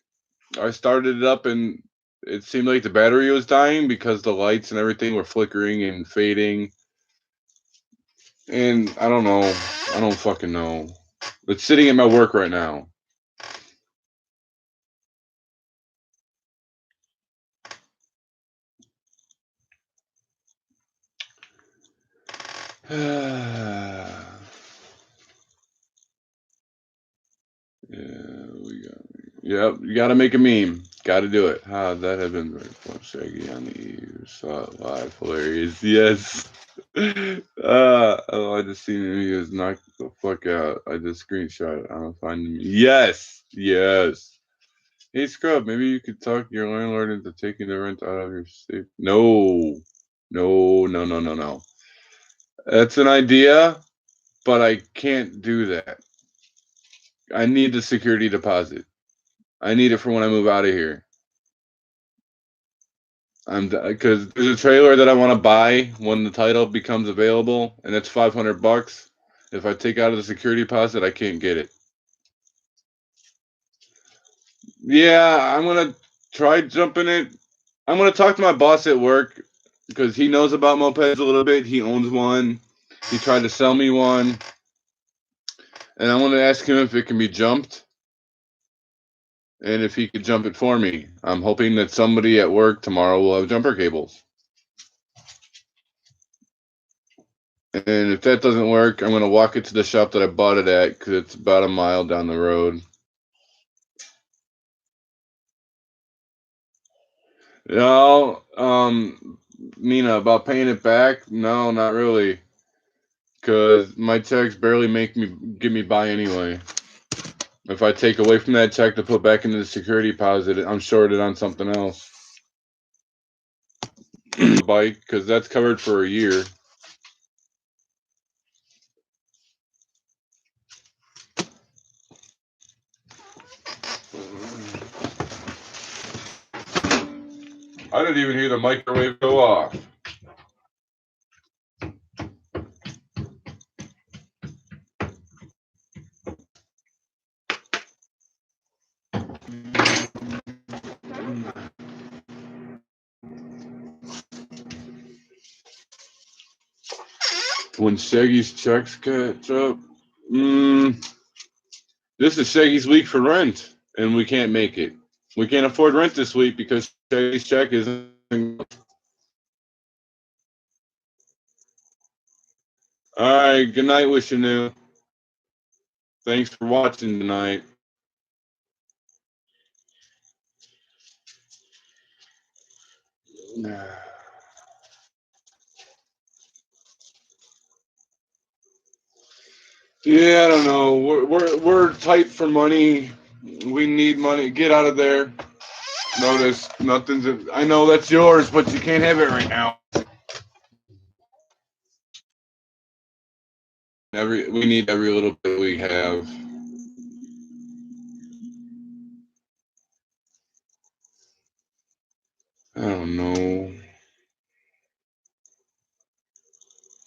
I started it up and it seemed like the battery was dying because the lights and everything were flickering and fading. And I don't know. I don't fucking know. It's sitting at my work right now. Yeah, we got. Yep, you got to make a meme. Got to do it. Ah, that had been very fun. Shaggy on the ears. Saw it live. Hilarious. Yes. Oh, I just seen him. He was knocked the fuck out. I just screenshot it. I don't find him. Yes. Yes. Hey, Scrub, maybe you could talk your landlord into taking the rent out of your safe. No. No, no, no, no, no. That's an idea, but I can't do that. I need the security deposit. I need it for when I move out of here. I'm because there's a trailer that I want to buy when the title becomes available, and it's $500. If I take out of the security deposit, I can't get it. Yeah, I'm gonna try jumping it. I'm gonna talk to my boss at work because he knows about mopeds a little bit. He owns one. He tried to sell me one, and I want to ask him if it can be jumped and if he could jump it for me. I'm hoping that somebody at work tomorrow will have jumper cables. And if that doesn't work, I'm gonna walk it to the shop that I bought it at because it's about a mile down the road. No, Mina, about paying it back? No, not really, because my checks barely give me by anyway. If I take away from that check to put back into the security deposit, I'm shorted on something else. Bike, because that's covered for a year. I didn't even hear the microwave go off. When Shaggy's checks catch up, this is Shaggy's week for rent, and we can't make it. We can't afford rent this week because Shaggy's check isn't. All right, good night, Wishanu. Thanks for watching tonight. Yeah, I don't know. We're tight for money. We need money. Get out of there. Notice nothing's. I know that's yours, but you can't have it right now. We need every little bit we have. I don't know.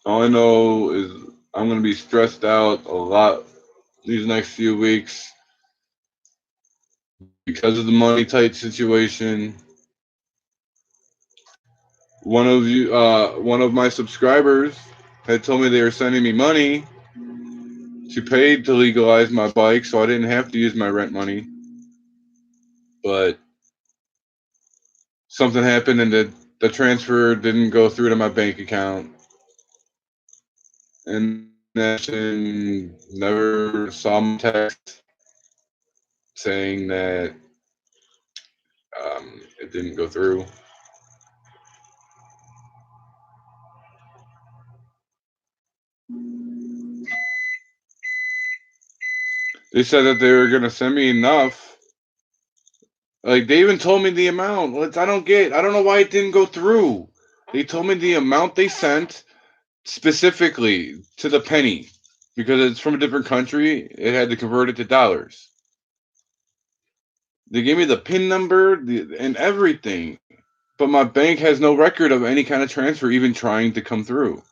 All I know is I'm gonna be stressed out a lot these next few weeks because of the money tight situation. One of my subscribers had told me they were sending me money to pay to legalize my bike, so I didn't have to use my rent money. But something happened, and the transfer didn't go through to my bank account, and never saw my text saying that it didn't go through. They said that they were gonna send me enough. Like they even told me the amount. I don't know why it didn't go through. They told me the amount they sent specifically to the penny because it's from a different country. It had to convert it to dollars. They gave me the PIN number and everything, but my bank has no record of any kind of transfer even trying to come through.